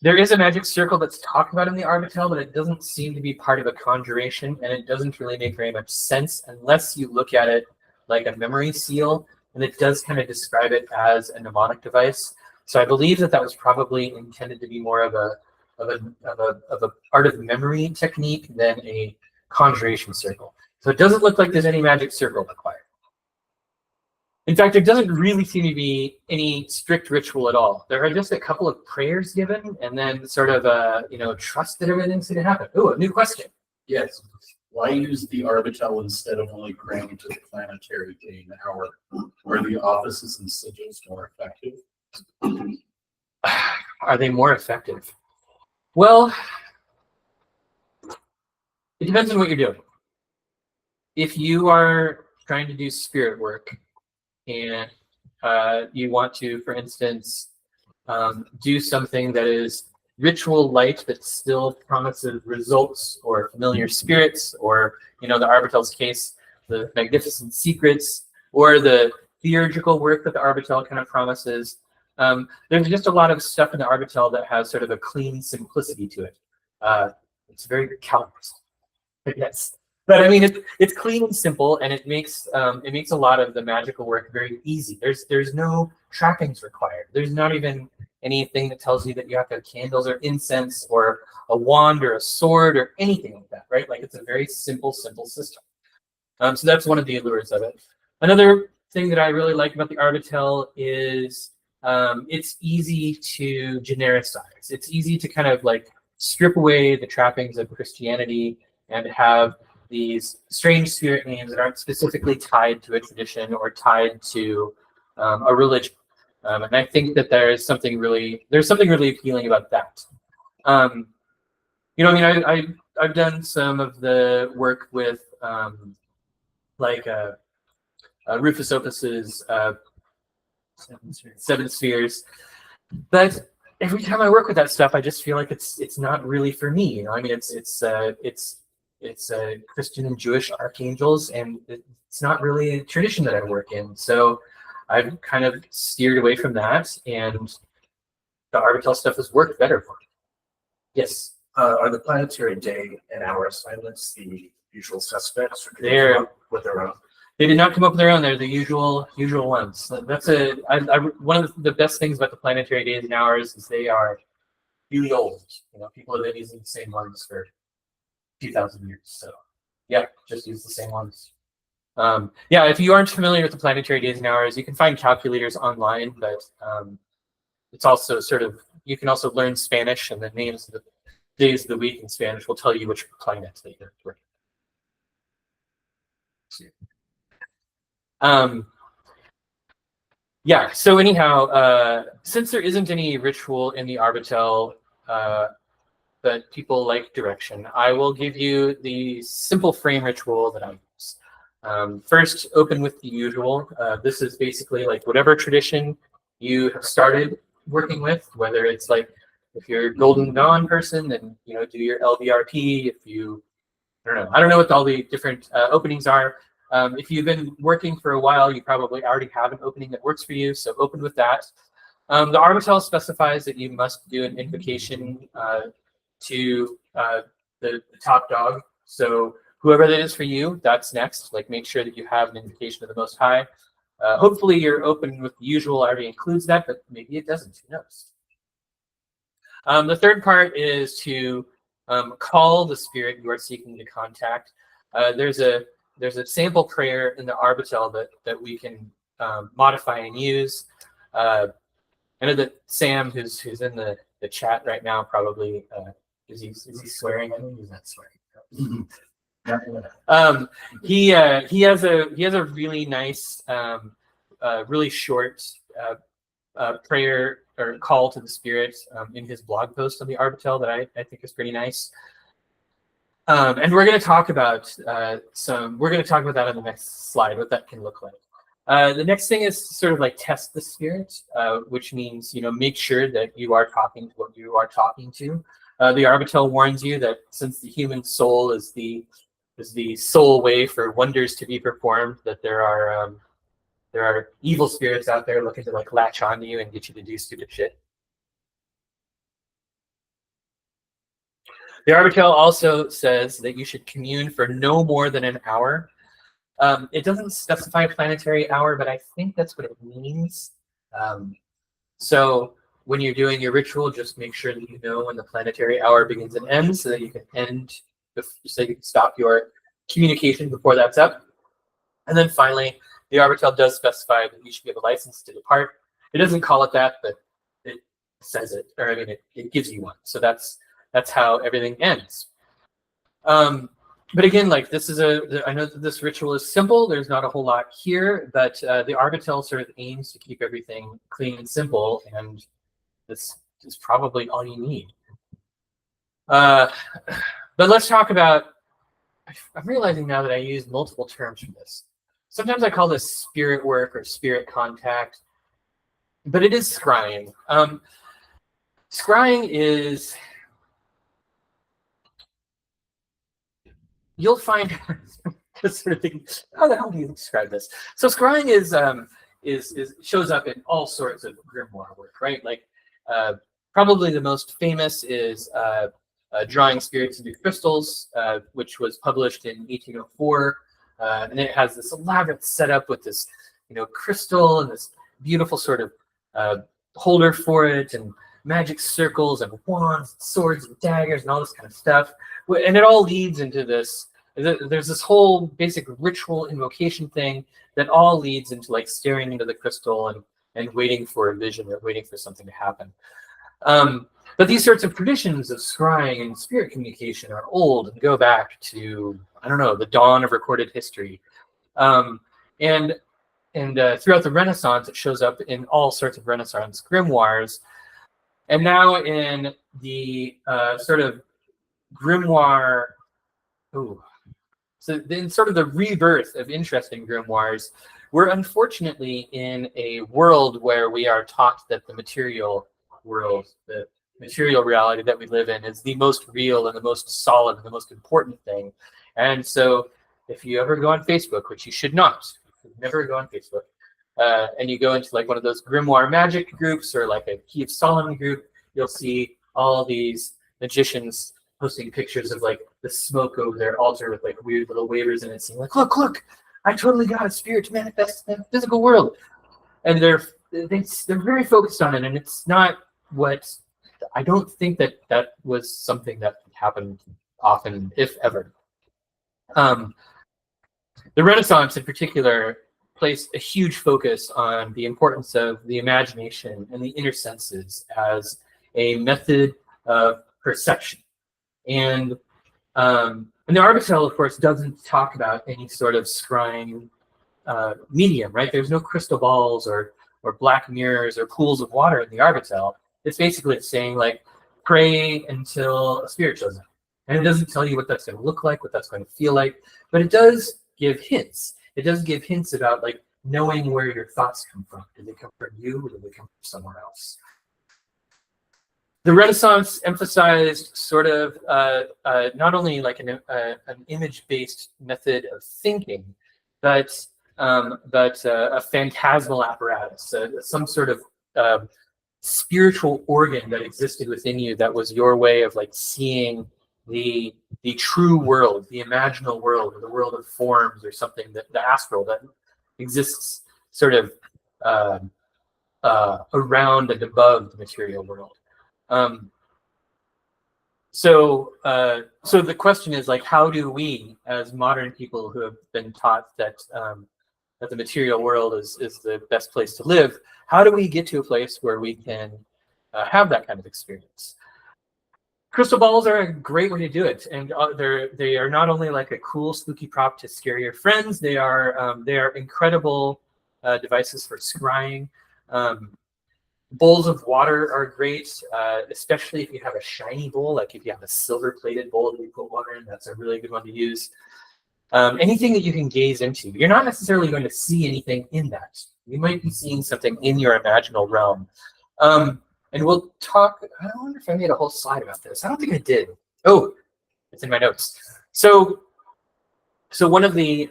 There is a magic circle that's talked about in the Arbatel, but it doesn't seem to be part of a conjuration, and it doesn't really make very much sense unless you look at it like a memory seal, and it does kind of describe it as a mnemonic device. So I believe that was probably intended to be more of a art of memory technique than a conjuration circle. So it doesn't look like there's any magic circle required. In fact, there doesn't really seem to be any strict ritual at all. There are just a couple of prayers given, and then sort of trust that everything's going to happen. Oh, a new question. Yes. Why use the Arbatel instead of only granting to the planetary day and hour? Are the offices and sigils more effective? Are they more effective? Well, it depends on what you're doing. If you are trying to do spirit work and you want to, for instance, do something that is ritual light that still promises results or familiar spirits, or the Arbatel's case, the magnificent secrets, or the theurgical work that the Arbatel kind of promises. There's just a lot of stuff in the Arbatel that has sort of a clean simplicity to it. It's very Calvinist, yes. But I mean, it's clean and simple, and it makes a lot of the magical work very easy. There's no trappings required. There's not even anything that tells you that you have to have candles or incense or a wand or a sword or anything like that, right? Like, it's a very simple system. So that's one of the allures of it. Another thing that I really like about the Arbatel is it's easy to genericize. It's easy to kind of like strip away the trappings of Christianity and have these strange spirit names that aren't specifically tied to a tradition or tied to a religion. And I think that there's something really appealing about that. I mean, I've done some of the work with Rufus Opus's Seven Spheres, but every time I work with that stuff, I just feel like it's not really for me. I mean, it's Christian and Jewish archangels, and it's not really a tradition that I work in. So I've kind of steered away from that, and the Arbatel stuff has worked better for me. Yes. Are the planetary day and hour assignments the usual suspects, or do they They're come up with their own? They did not come up with their own. They're the usual ones. That's one of the best things about the planetary days and hours is they are really old. People have been using the same ones for 2,000 years. So yeah, just use the same ones. Yeah, if you aren't familiar with the planetary days and hours, you can find calculators online, but it's also you can also learn Spanish, and the names of the days of the week in Spanish will tell you which planets that you're working. Yeah, so anyhow, since there isn't any ritual in the Arbatel, but people like direction, I will give you the simple frame ritual that I use. First, open with the usual. This is basically like whatever tradition you have started working with, whether it's like if you're a Golden Dawn person, then do your LVRP. If you, I don't know what all the different openings are. If you've been working for a while, you probably already have an opening that works for you, so open with that. The Arbatel specifies that you must do an invocation to the top dog. So whoever that is for you, that's next. Like, make sure that you have an invocation of the Most High. Hopefully your open with the usual already includes that, but maybe it doesn't. Who knows? The third part is to call the spirit you are seeking to contact. There's a sample prayer in the Arbatel that we can modify and use. I know that Sam, who's in the chat right now, probably is he swearing? I think he's not swearing. He has a really nice, really short prayer or call to the spirit in his blog post on the Arbatel that I think is pretty nice. And we're going to talk about we're going to talk about that on the next slide, what that can look like. The next thing is to sort of like test the spirit, which means, make sure that you are talking to what you are talking to. The Arbatel warns you that since the human soul is the sole way for wonders to be performed, that there are evil spirits out there looking to like latch onto you and get you to do stupid shit. The Arbatel also says that you should commune for no more than an hour. It doesn't specify a planetary hour, but I think that's what it means. So when you're doing your ritual, just make sure that you know when the planetary hour begins and ends, so that you can stop your communication before that's up. And then finally, the Arbatel does specify that you should give a license to depart. It doesn't call it that, but it says it, or I mean, it gives you one. So that's how everything ends. but again, like this is I know that this ritual is simple. There's not a whole lot here, but the Arbatel sort of aims to keep everything clean and simple, and this is probably all you need. But let's talk about, I'm realizing now that I use multiple terms for this. Sometimes I call this spirit work or spirit contact, but it is scrying. Scrying is, you'll find this sort of thing. How the hell do you describe this? So scrying is shows up in all sorts of grimoire work, right? Like probably the most famous is Drawing Spirits into Crystals, which was published in 1804, and it has this elaborate setup with this, crystal and this beautiful sort of holder for it, and magic circles and wands, and swords and daggers, and all this kind of stuff. And it all leads into this. There's this whole basic ritual invocation thing that all leads into like staring into the crystal and waiting for a vision or waiting for something to happen. But these sorts of traditions of scrying and spirit communication are old and go back to, I don't know, the dawn of recorded history. And throughout the Renaissance, it shows up in all sorts of Renaissance grimoires. And now in the sort of grimoire, so in sort of the rebirth of interesting grimoires, we're unfortunately in a world where we are taught that the material world, the material reality that we live in, is the most real and the most solid and the most important thing. And so if you ever go on Facebook, which you should not, never go on Facebook, and you go into like one of those grimoire magic groups or like a Key of Solomon group, you'll see all these magicians posting pictures of like the smoke over their altar with like weird little wavers in it, saying like, look, I totally got a spirit to manifest in the physical world. And they're very focused on it, and it's not what, I don't think that was something that happened often, if ever. The Renaissance in particular placed a huge focus on the importance of the imagination and the inner senses as a method of perception. And the Arbatel, of course, doesn't talk about any sort of scrying medium, right? There's no crystal balls or black mirrors or pools of water in the Arbatel. It's basically saying like, pray until a spirit shows up. And it doesn't tell you what that's going to look like, what that's going to feel like, but it does give hints. It does give hints about like knowing where your thoughts come from. Do they come from you or do they come from somewhere else? The Renaissance emphasized sort of not only like an image-based method of thinking, but a phantasmal apparatus, some sort of spiritual organ that existed within you that was your way of like seeing the true world, the imaginal world, or the world of forms, or something, that the astral that exists sort of around and above the material world. So the question is like, how do we, as modern people who have been taught that that the material world is the best place to live, how do we get to a place where we can have that kind of experience? Crystal balls are a great way to do it, and they are not only like a cool spooky prop to scare your friends. They are incredible devices for scrying. Bowls of water are great, especially if you have a shiny bowl, like if you have a silver-plated bowl that you put water in. That's a really good one to use. Anything that you can gaze into. You're not necessarily going to see anything in that. You might be seeing something in your imaginal realm. And we'll talk, I wonder if I made a whole slide about this. I don't think I did. Oh, it's in my notes. So one of the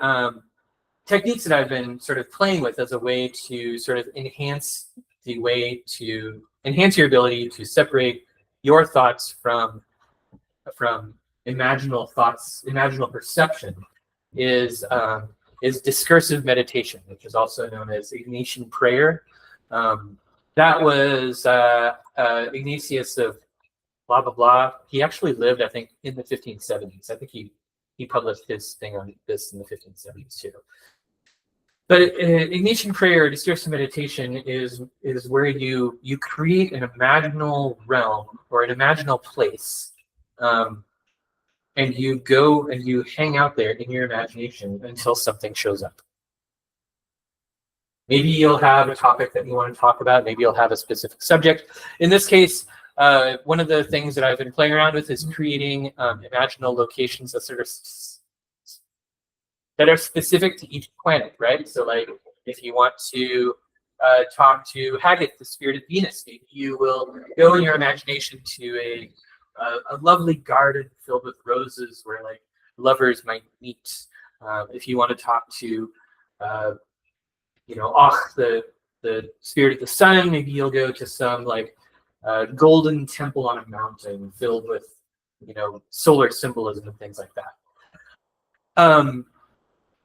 techniques that I've been sort of playing with as a way to sort of enhance your ability to separate your thoughts from imaginal thoughts, imaginal perception, is discursive meditation, which is also known as Ignatian prayer. That was Ignatius of blah, blah, blah. He actually lived, I think, in the 1570s. I think he published his thing on this in the 1570s too. But Ignatian prayer, discursive meditation, is where you create an imaginal realm or an imaginal place and you go and you hang out there in your imagination until something shows up. Maybe you'll have a topic that you want to talk about. Maybe you'll have a specific subject. In this case, one of the things that I've been playing around with is creating imaginal locations that are specific to each planet, right? So, like, if you want to talk to Haggett, the spirit of Venus, maybe you will go in your imagination to a lovely garden filled with roses where, like, lovers might meet. If you want to talk to the spirit of the sun, maybe you'll go to some like golden temple on a mountain filled with, solar symbolism and things like that.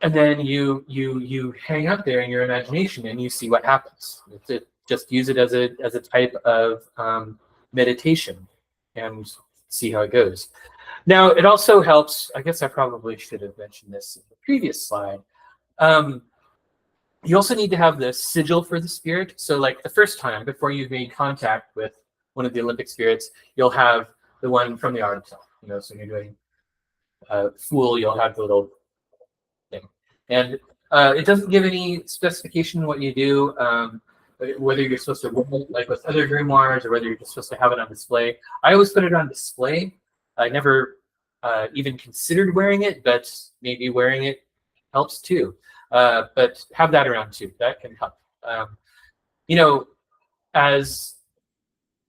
And then you hang out there in your imagination and you see what happens. Just use it as a type of meditation and see how it goes. Now, it also helps. I guess I probably should have mentioned this in the previous slide. You also need to have the sigil for the spirit. So, like, the first time before you've made contact with one of the Olympic spirits, you'll have the one from the Arbatel. So when you're doing Fool, you'll have the little thing, and it doesn't give any specification what you do, whether you're supposed to roll it like with other grimoires or whether you're just supposed to have it on display. I always put it on display. I never even considered wearing it, but maybe wearing it helps too. But have that around too. That can help. As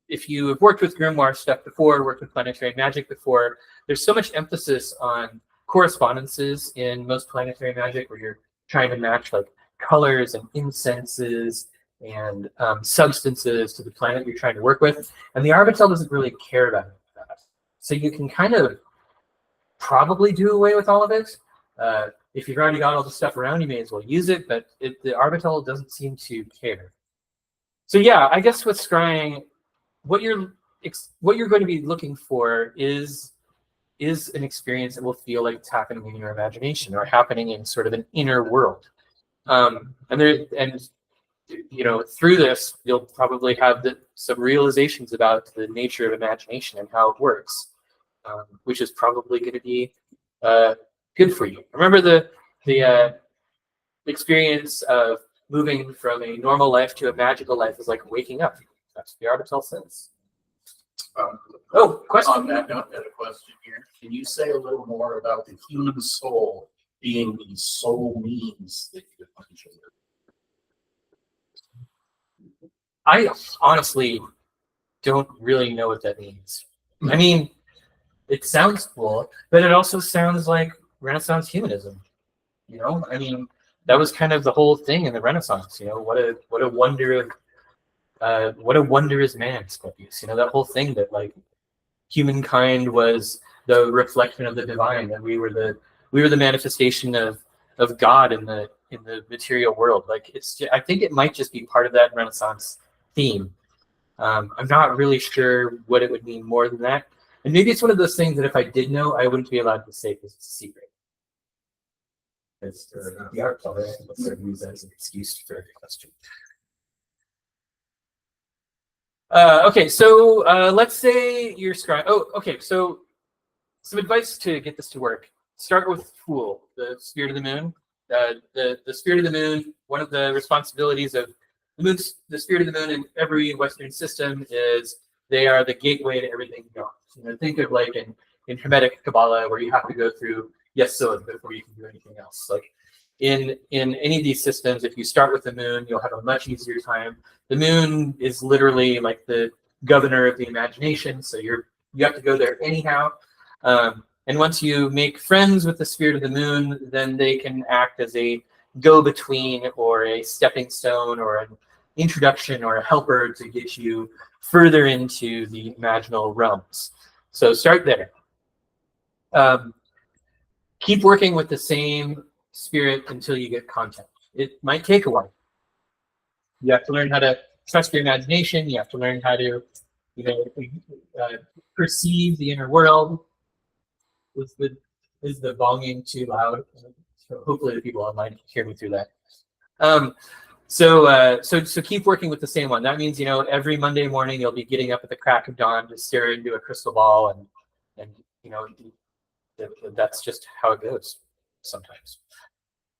if you have worked with grimoire stuff before, worked with planetary magic before, there's so much emphasis on correspondences in most planetary magic where you're trying to match like colors and incenses and substances to the planet you're trying to work with. And the Arbatel doesn't really care about that. So you can kind of probably do away with all of it. If you've already got all the stuff around, you may as well use it, but the Arbatel doesn't seem to care. So yeah, I guess with scrying, what you're going to be looking for is an experience that will feel like it's happening in your imagination or happening in sort of an inner world. Through this, you'll probably have some realizations about the nature of imagination and how it works, which is probably going to be good for you. Remember the experience of moving from a normal life to a magical life is like waking up. That's what the Arbatel says. Question. On that note, I have a question here. Can you say a little more about the human soul being the soul means that you define? I honestly don't really know what that means. I mean, it sounds cool, but it also sounds like Renaissance humanism. I mean, that was kind of the whole thing in the Renaissance. What a wonder is man, Scorpius. That whole thing that like humankind was the reflection of the divine, that we were the manifestation of God in the material world. Like I think it might just be part of that Renaissance theme. I'm not really sure what it would mean more than that. And maybe it's one of those things that if I did know, I wouldn't be allowed to say because it's a secret. It's the Arbatel, right? Let's use that as an excuse for the question. Okay, so let's say you're scrying. Okay, so some advice to get this to work. Start with Fool, the spirit of the moon. The spirit of the moon, one of the responsibilities of the spirit of the moon in every Western system is they are the gateway to everything else. Think of like in Hermetic Kabbalah where you have to go through Yesod before you can do anything else. Like in any of these systems, if you start with the moon, you'll have a much easier time. The moon is literally like the governor of the imagination, so you have to go there anyhow. And once you make friends with the spirit of the moon, then they can act as a go-between or a stepping stone or an introduction or a helper to get you further into the imaginal realms. So start there. Keep working with the same spirit until you get contact. It might take a while. You have to learn how to trust your imagination. You have to learn how to, perceive the inner world. Is the volume too loud? So hopefully the people online can hear me through that. So keep working with the same one. That means every Monday morning you'll be getting up at the crack of dawn to stare into a crystal ball and That's just how it goes sometimes.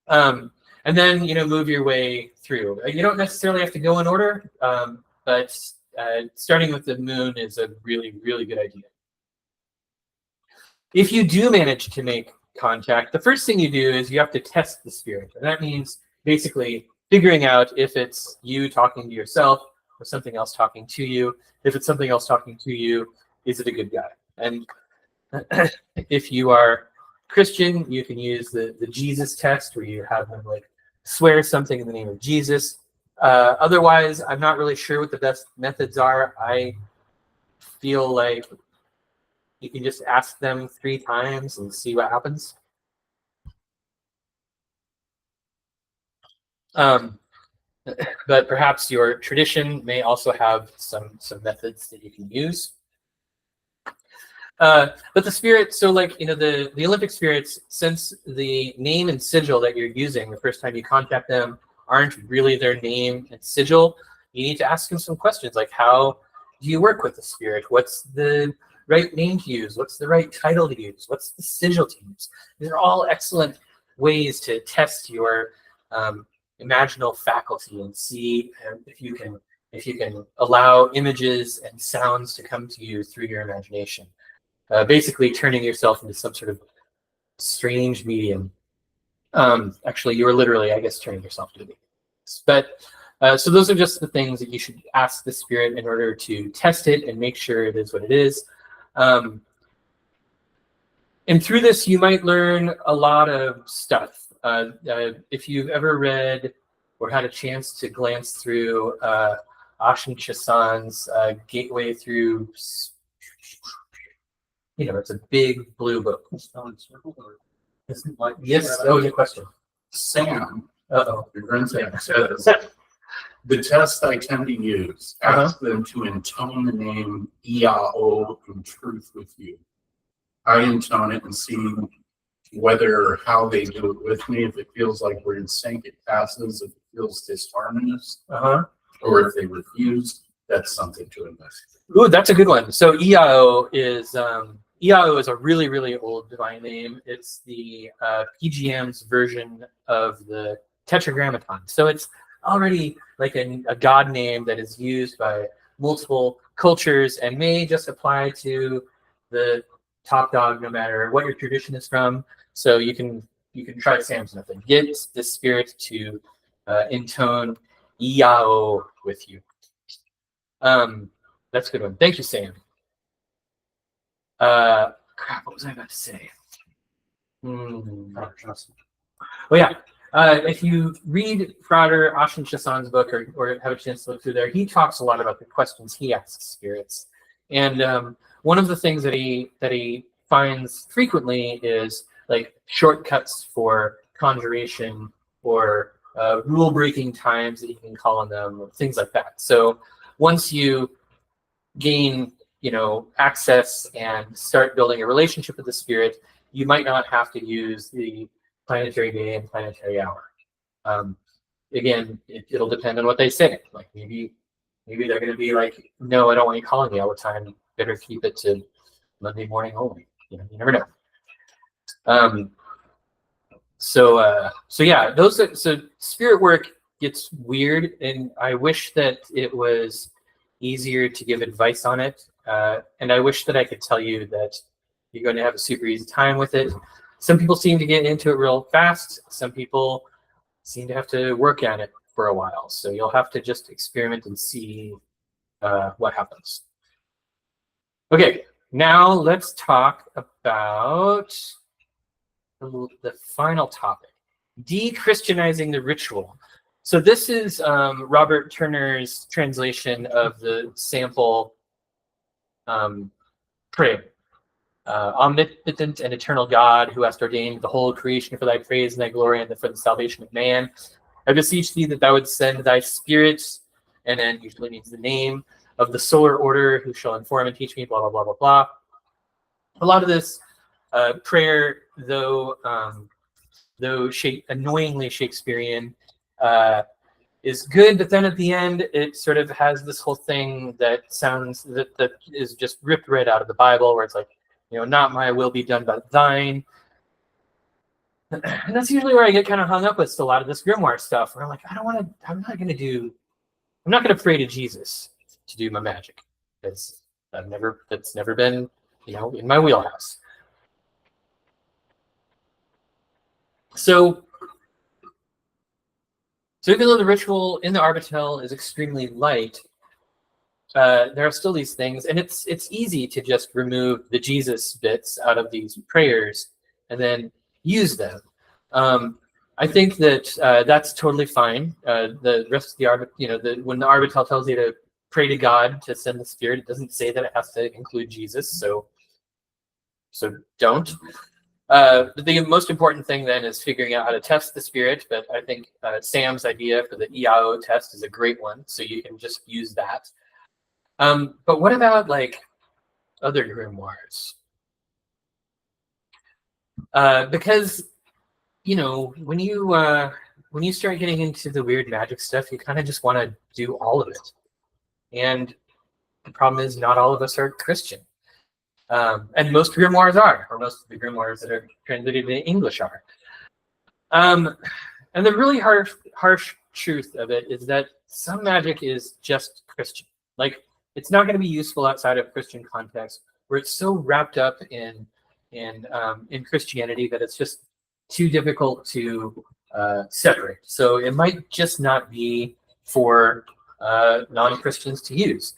And then, move your way through. You don't necessarily have to go in order, but starting with the moon is a really, really good idea. If you do manage to make contact, the first thing you do is you have to test the spirit. And that means basically figuring out if it's you talking to yourself or something else talking to you. If it's something else talking to you, is it a good guy? And if you are Christian, you can use the Jesus test, where you have them like swear something in the name of Jesus. Otherwise, I'm not really sure what the best methods are. I feel like you can just ask them 3 times and see what happens. But perhaps your tradition may also have some methods that you can use. But the spirit, so like, the Olympic spirits, since the name and sigil that you're using the first time you contact them aren't really their name and sigil, you need to ask them some questions like, how do you work with the spirit? What's the right name to use? What's the right title to use? What's the sigil to use? These are all excellent ways to test your imaginal faculty and see if you can allow images and sounds to come to you through your imagination. Basically turning yourself into some sort of strange medium. Actually, you were literally, I guess, turning yourself into a medium. But so those are just the things that you should ask the spirit in order to test it and make sure it is what it is. And through this, you might learn a lot of stuff. If you've ever read or had a chance to glance through Ashen Chassan's Gateway Through, it's a big blue book. Yes. Oh, good question. Sam, Uh-oh. your grandson, says, the test I tend to use, ask them to intone the name Iao in truth with you. I intone it and see whether or how they do it with me. If it feels like we're in sync, it passes. If it feels disharmonious, or if they refuse, that's something to investigate. Ooh, that's a good one. So Iao is a really, really old divine name. It's the PGM's version of the Tetragrammaton. So it's already like a god name that is used by multiple cultures and may just apply to the top dog no matter what your tradition is from. So you can try Sam's method. Get the spirit to intone Iao with you. That's a good one. Thank you, Sam. Crap, what was I about to say? Oh yeah. If you read Frater Ashen Chassan's book or have a chance to look through there, he talks a lot about the questions he asks spirits. And one of the things that he finds frequently is like shortcuts for conjuration or rule-breaking times that you can call on them, or things like that. So once you gain access and start building a relationship with the spirit, you might not have to use the planetary day and planetary hour. Again, it'll depend on what they say. Like maybe they're going to be like, no, I don't want you calling me all the time. You better keep it to Monday morning only. You never know. So yeah, so spirit work gets weird, and I wish that it was easier to give advice on it. And I wish that I could tell you that you're going to have a super easy time with it. Some people seem to get into it real fast. Some people seem to have to work at it for a while. So you'll have to just experiment and see what happens. Okay, now let's talk about the final topic, de-Christianizing the ritual. So this is Robert Turner's translation of the sample prayer. Omnipotent and eternal God, who hast ordained the whole creation for thy praise and thy glory and for the salvation of man, I beseech thee that thou wouldst send thy spirit, and then usually means the name of the solar order, who shall inform and teach me, blah, blah, blah, blah, blah. A lot of this prayer, though annoyingly Shakespearean, is good, but then at the end it sort of has this whole thing that sounds that is just ripped right out of the Bible, where it's like, not my will be done but thine. And that's usually where I get kind of hung up with a lot of this grimoire stuff, where I'm like, I'm not going to pray to Jesus to do my magic, because that's never been, in my wheelhouse. So even though the ritual in the Arbatel is extremely light, there are still these things, and it's easy to just remove the Jesus bits out of these prayers and then use them. I think that that's totally fine. The rest of the when the Arbatel tells you to pray to God to send the Spirit, it doesn't say that it has to include Jesus, so don't. The most important thing then is figuring out how to test the Spirit, but I think Sam's idea for the EIO test is a great one, so you can just use that. But what about like other grimoires? Because when you start getting into the weird magic stuff, you kind of just want to do all of it, and the problem is not all of us are Christian. And most grimoires are, or most of the grimoires that are translated into English are. And the really harsh truth of it is that some magic is just Christian. Like, it's not going to be useful outside of Christian context, where it's so wrapped up in Christianity that it's just too difficult to separate. So it might just not be for non-Christians to use.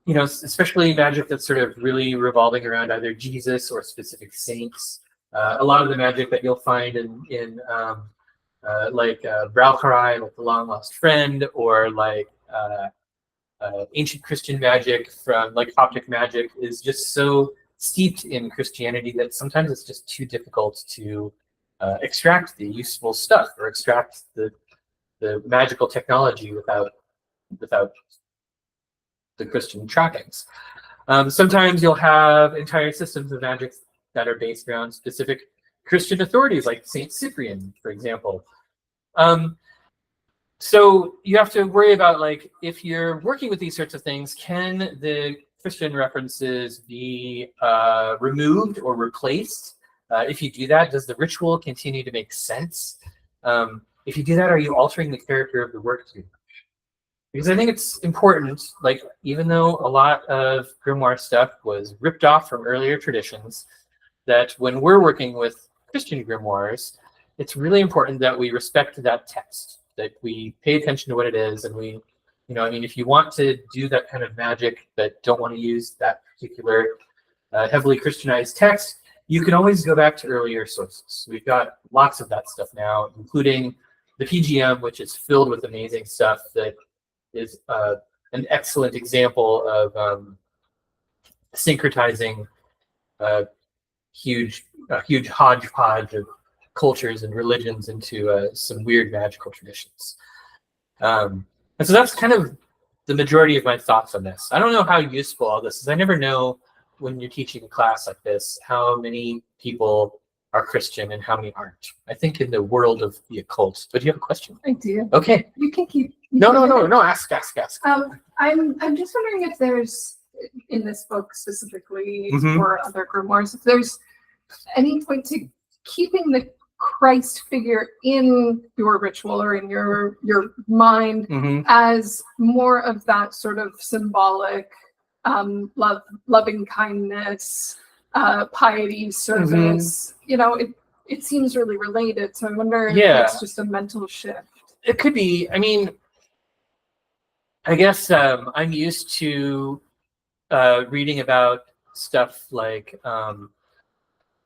Especially magic that's sort of really revolving around either Jesus or specific saints. A lot of the magic that you'll find in Braucherei, like the long lost friend, or like ancient Christian magic from like Coptic magic, is just so steeped in Christianity that sometimes it's just too difficult to extract the useful stuff or extract the magical technology without the Christian trappings. Sometimes you'll have entire systems of magic that are based around specific Christian authorities, like Saint Cyprian, for example. So you have to worry about, like, if you're working with these sorts of things, can the Christian references be removed or replaced? If you do that, does the ritual continue to make sense? If you do that, are you altering the character of the work too much? Because I think it's important, like, even though a lot of grimoire stuff was ripped off from earlier traditions, that when we're working with Christian grimoires, it's really important that we respect that text, that we pay attention to what it is, and we, if you want to do that kind of magic but don't want to use that particular heavily Christianized text, you can always go back to earlier sources. We've got lots of that stuff now, including the PGM, which is filled with amazing stuff that is an excellent example of syncretizing a huge hodgepodge of cultures and religions into some weird magical traditions. And so that's kind of the majority of my thoughts on this. I don't know how useful all this is. I never know, when you're teaching a class like this, how many people are Christian and how many aren't. I think in the world of the occult. But do you have a question? I do. Okay. You can keep. No. Ask. I'm just wondering if there's, in this book specifically, Mhm. or other grimoires, if there's any point to keeping the Christ figure in your ritual or in your mind as more of that sort of symbolic loving kindness, piety, service. It seems really related. So I wonder if it's just a mental shift. It could be. I mean, I guess I'm used to reading about stuff like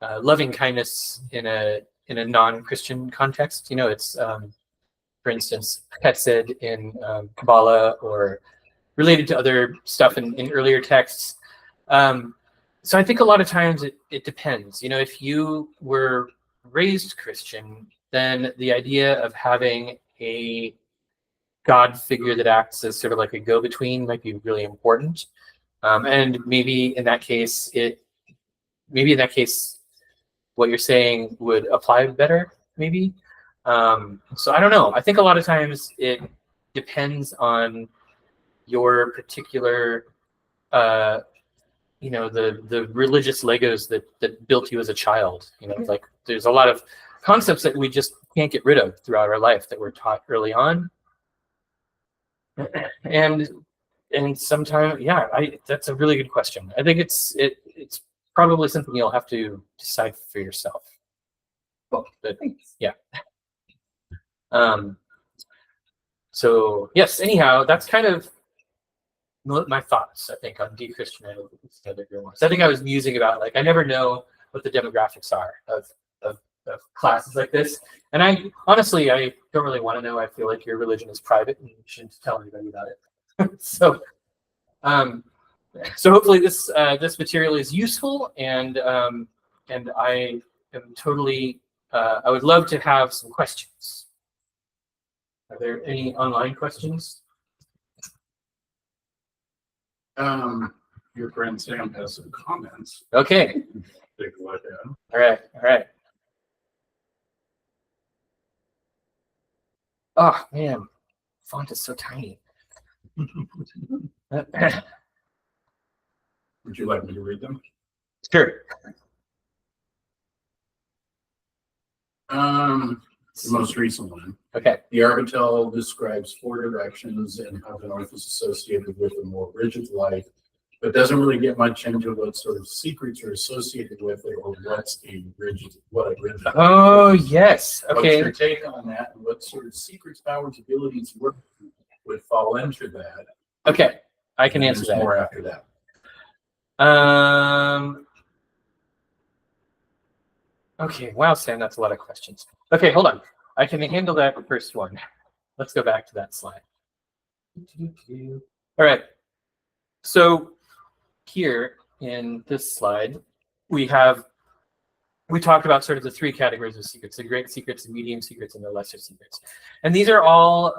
loving kindness in a non-Christian context. It's for instance, Hesed in Kabbalah, or related to other stuff in earlier texts. So I think a lot of times it depends. If you were raised Christian, then the idea of having a God figure that acts as sort of like a go-between might be really important. And maybe in that case, what you're saying would apply better, maybe. So I don't know. I think a lot of times it depends on your particular the religious Legos that built you as a child. Like there's a lot of concepts that we just can't get rid of throughout our life that we're taught early on. And sometimes, that's a really good question. I think it's probably something you'll have to decide for yourself. But yeah. So yes, anyhow, that's kind of my thoughts, I think, on de-Christianizing other grimoires. I think I was musing about, like, I never know what the demographics are of classes like this. And I don't really want to know. I feel like your religion is private and you shouldn't tell anybody about it. So hopefully this material is useful, and I am totally I would love to have some questions. Are there any online questions? Your friend Sam has some comments. Okay. Take a look at them. All right. Oh man, font is so tiny. Would you like me to read them? Sure. The most recent one. Okay. The Arbatel describes 4 directions and how the north is associated with a more rigid life, but doesn't really get much into what sort of secrets are associated with it, or what a rigid. Oh yes. Okay. What's your take on that, and what sort of secrets, powers, abilities would fall into that? Okay, I can answer that. More after that. Okay, wow, Sam, that's a lot of questions. Okay, hold on. I can handle that first one. Let's go back to that slide. All right. So here in this slide, we talked about sort of the 3 categories of secrets: the great secrets, the medium secrets, and the lesser secrets. And these are all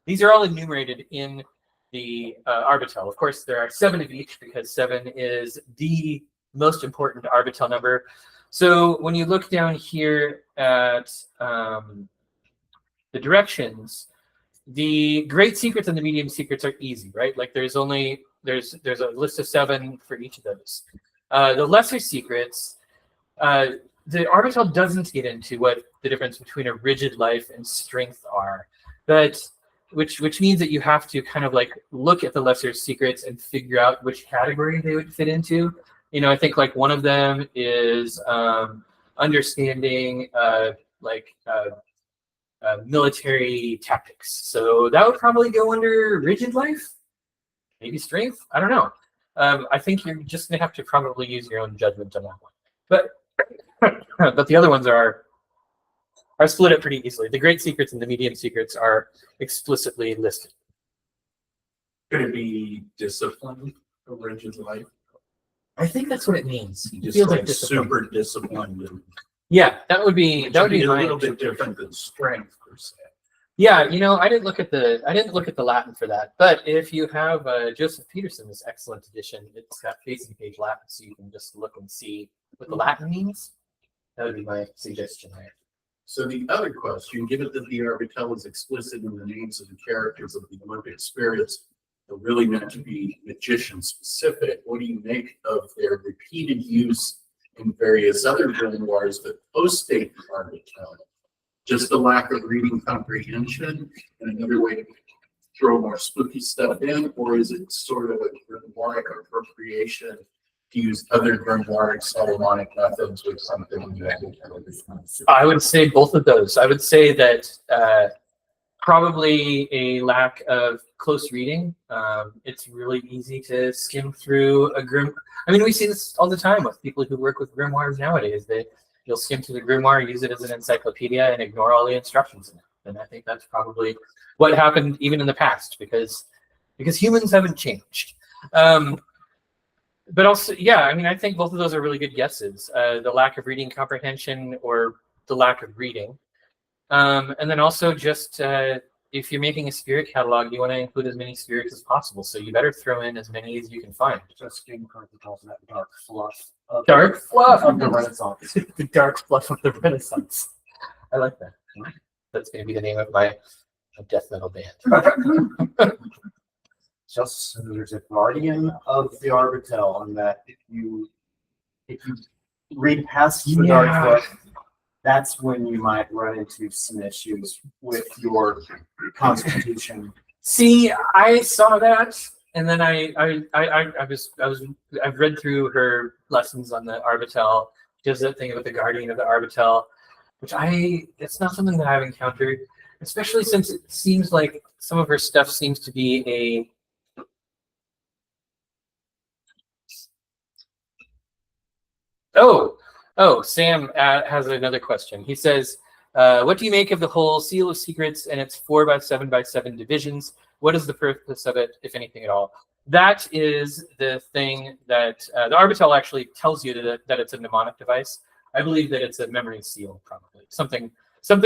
enumerated in the Arbatel. Of course, there are 7 of each, because 7 is the most important Arbatel number. So when you look down here at the directions, the great secrets and the medium secrets are easy, right? Like there's a list of 7 for each of those. The lesser secrets, the Arbatel doesn't get into what the difference between a rigid life and strength are, but which means that you have to kind of like look at the lesser secrets and figure out which category they would fit into. I think like one of them is understanding military tactics. So that would probably go under rigid life, maybe strength. I don't know. I think you're just gonna have to probably use your own judgment on that one. But the other ones are split up pretty easily. The great secrets and the medium secrets are explicitly listed. Could it be discipline, a rigid life? I think that's what it means. It Just feels like like discipline. super disciplined. Yeah, that would be A my little bit different than strength per se. Yeah, I didn't look at the Latin for that. But if you have Joseph Peterson's excellent edition, it's got facing page Latin, so you can just look and see what the Latin means. That would be my suggestion there. So the other question, given that the Arbatel is explicit in the names of the characters of the Olympic spirits, are really meant to be magician specific, what do you make of their repeated use in various other grimoires that post-date the Arbatel? Just the lack of reading comprehension and another way to throw more spooky stuff in, or is it sort of a grimoire appropriation to use other grimoire Solomonic methods with something that I would say both of those. I would say that probably a lack of close reading. It's really easy to skim through a grimoire. I mean, we see this all the time with people who work with grimoires nowadays. You'll skim through the grimoire, use it as an encyclopedia, and ignore all the instructions in it. And I think that's probably what happened even in the past, because humans haven't changed. But also, yeah, I mean, I think both of those are really good guesses. The lack of reading comprehension, or the lack of reading. And then also just if you're making a spirit catalog, you want to include as many spirits as possible. So you better throw in as many as you can find. Just game card that calls that dark fluff. Dark fluff of the Renaissance. The dark fluff of the Renaissance. I like that. That's going to be the name of my death metal band. just so there's a guardian of the Arbatel, and that if you read past the dark book, that's when you might run into some issues with your constitution. See, I saw that, and then I've read through her lessons on the Arbatel. She does that thing about the guardian of the Arbatel, which it's not something that I've encountered, especially since it seems like some of her stuff seems to be a Sam has another question. He says, what do you make of the whole Seal of Secrets and its 4x7x7 divisions? What is the purpose of it, if anything at all? That is the thing that the Arbatel actually tells you that it's a mnemonic device. I believe that it's a memory seal, probably. Something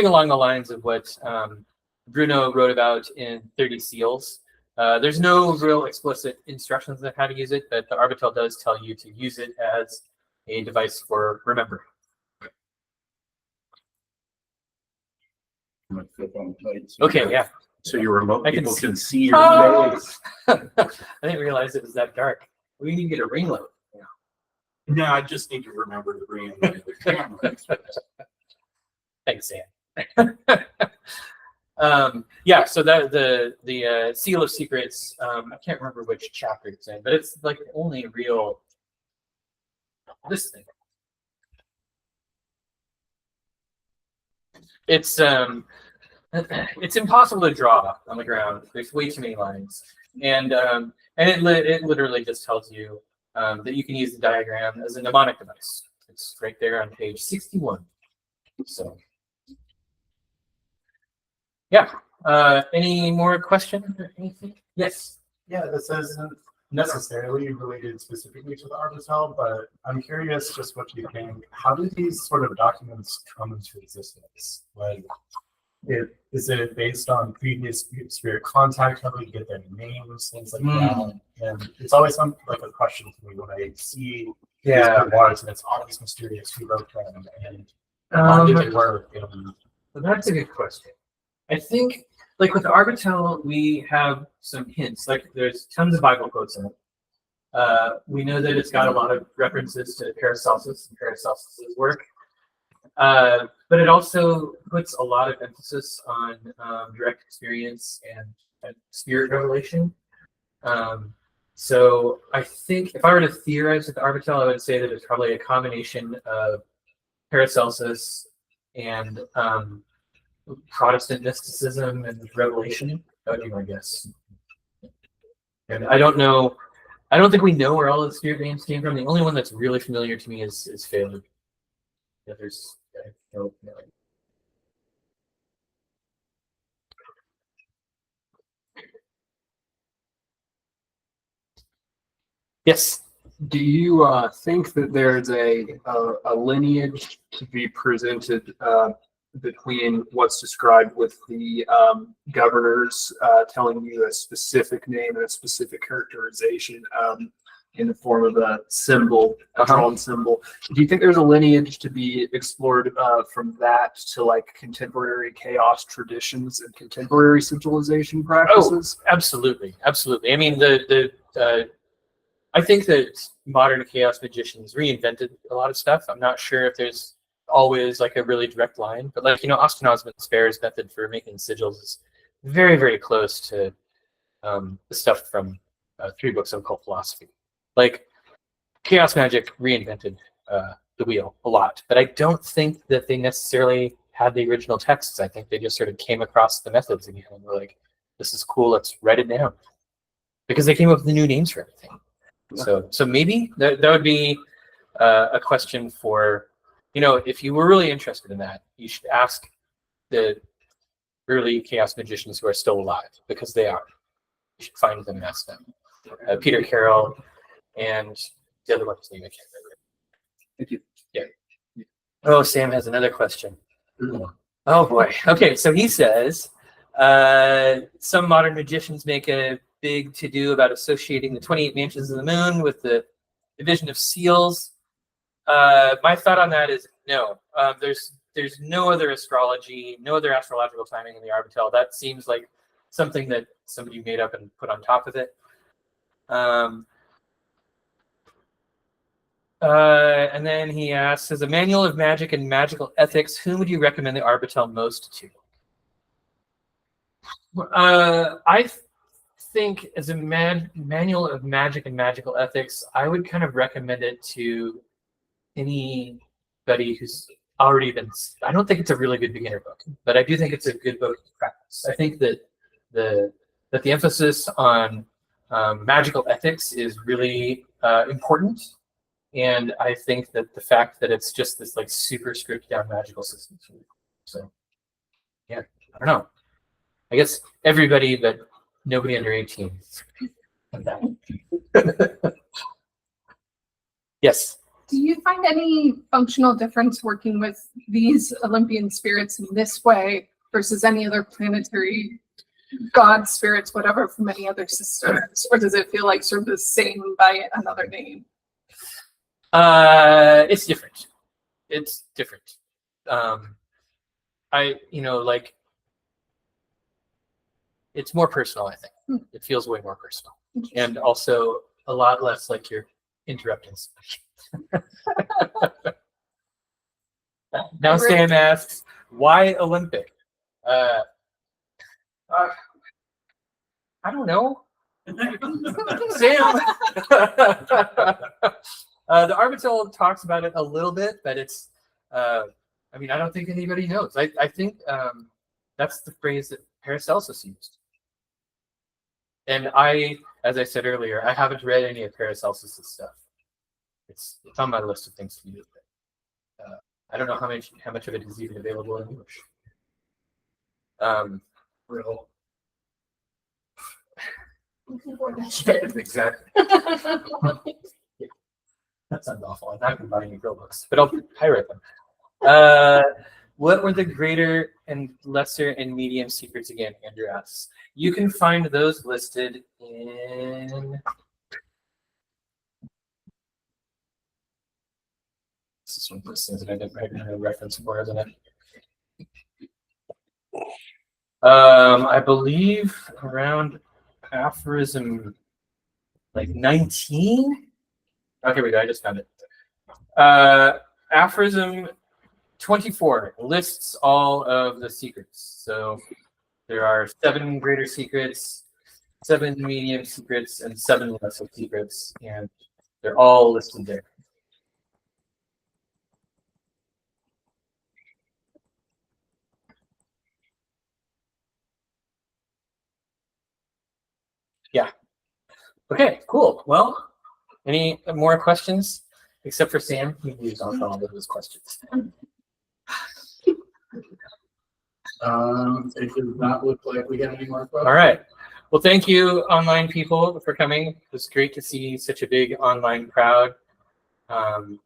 along the lines of what Bruno wrote about in 30 Seals. There's no real explicit instructions on how to use it, but the Arbatel does tell you to use it as a device for remembering. Okay, yeah. So your remote people can see your face. I didn't realize it was that dark. We need to get a ring light. No, I just need to remember to bring in the camera. Thanks, Sam. Yeah, so that the Seal of Secrets, I can't remember which chapter it's in, but it's like the only real this thing. It's impossible to draw on the ground. There's way too many lines, and it literally just tells you that you can use the diagram as a mnemonic device. It's right there on page 61. So, yeah. Any more questions or anything? Yes. Yeah, this isn't necessarily related specifically to the Arbatel, but I'm curious just what you think. How do these sort of documents come into existence? Like, is it based on previous spirit contact? How do we get their names, things like that? And it's always like a question to me when I see these memoirs, and it's always mysterious who wrote them and how did they work. Well, that's a good question. I think, like with the Arbatel, we have some hints. Like there's tons of Bible quotes in it. We know that it's got a lot of references to Paracelsus and Paracelsus's work. But it also puts a lot of emphasis on direct experience and spirit revelation. So I think if I were to theorize with the Arbatel, I would say that it's probably a combination of Paracelsus and Protestant mysticism and revelation. That would be my guess. And I don't know. I don't think we know where all the spirit names came from. The only one that's really familiar to me is Phelan. Yeah, there's no. Yes. Do you think that there's a lineage to be presented between what's described with the governors telling you a specific name and a specific characterization in the form of a symbol, a drawn symbol? Do you think there's a lineage to be explored from that to like contemporary chaos traditions and contemporary civilization practices? Oh, absolutely, absolutely. I mean, I think that modern chaos magicians reinvented a lot of stuff. I'm not sure if there's always like a really direct line, but like, Austin Osman Spare's method for making sigils is very, very close to the stuff from 3 books of occult philosophy. Like chaos magic reinvented the wheel a lot, but I don't think that they necessarily had the original texts. I think they just sort of came across the methods again and were like, this is cool, let's write it down. Because they came up with new names for everything. So maybe that would be a question for, if you were really interested in that, you should ask the early chaos magicians who are still alive, because they are. You should find them and ask them. Peter Carroll and the other one's name I can't remember. Thank you. Yeah. Oh, Sam has another question. Oh boy. Okay, so he says, some modern magicians make a big to-do about associating the 28 mansions of the moon with the division of seals. My thought on that is no. There's no other astrology, no other astrological timing in the Arbatel. That seems like something that somebody made up and put on top of it. And then he asks, as a manual of magic and magical ethics, whom would you recommend the Arbatel most to? I think as a manual of magic and magical ethics, I would kind of recommend it to anybody who's already been. I don't think it's a really good beginner book, but I do think it's a good book to practice. I think that the emphasis on magical ethics is really important, and I think that the fact that it's just this like super stripped down magical system. So, yeah, I don't know. I guess everybody, but nobody under 18. Yes. Do you find any functional difference working with these Olympian spirits in this way versus any other planetary god spirits, whatever, from any other systems? Or does it feel like sort of the same by another name? It's different. It's different. Like, it's more personal, I think. It feels way more personal. And also a lot less like you're interrupting somebody. Now Sam asks, why Olympic? I don't know. Sam. The Arbatel talks about it a little bit, but it's I don't think anybody knows. I think that's the phrase that Paracelsus used. And as I said earlier, I haven't read any of Paracelsus' stuff. It's on my list of things to do. I don't know how much of it is even available in English. Real. Exactly. That sounds awful. I'm not going to buy any Brill books, but I'll pirate them. What were the greater and lesser and medium secrets again? Andrew asks. You can find those listed in. This is one of those things that I didn't write a reference for, isn't it? I believe around aphorism like 19. Oh, here we go. I just found it. Aphorism 24 lists all of the secrets. So there are 7 greater secrets, 7 medium secrets, and 7 lesser secrets, and they're all listed there. Yeah. Okay, cool. Well, any more questions? Except for Sam, he used on all of his questions. It does not look like we have any more questions. All right. Well, thank you, online people, for coming. It was great to see such a big online crowd. And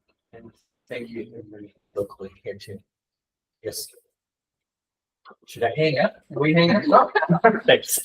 thank you everybody locally here too. Yes. Should I hang up? Are we hang up? Thanks.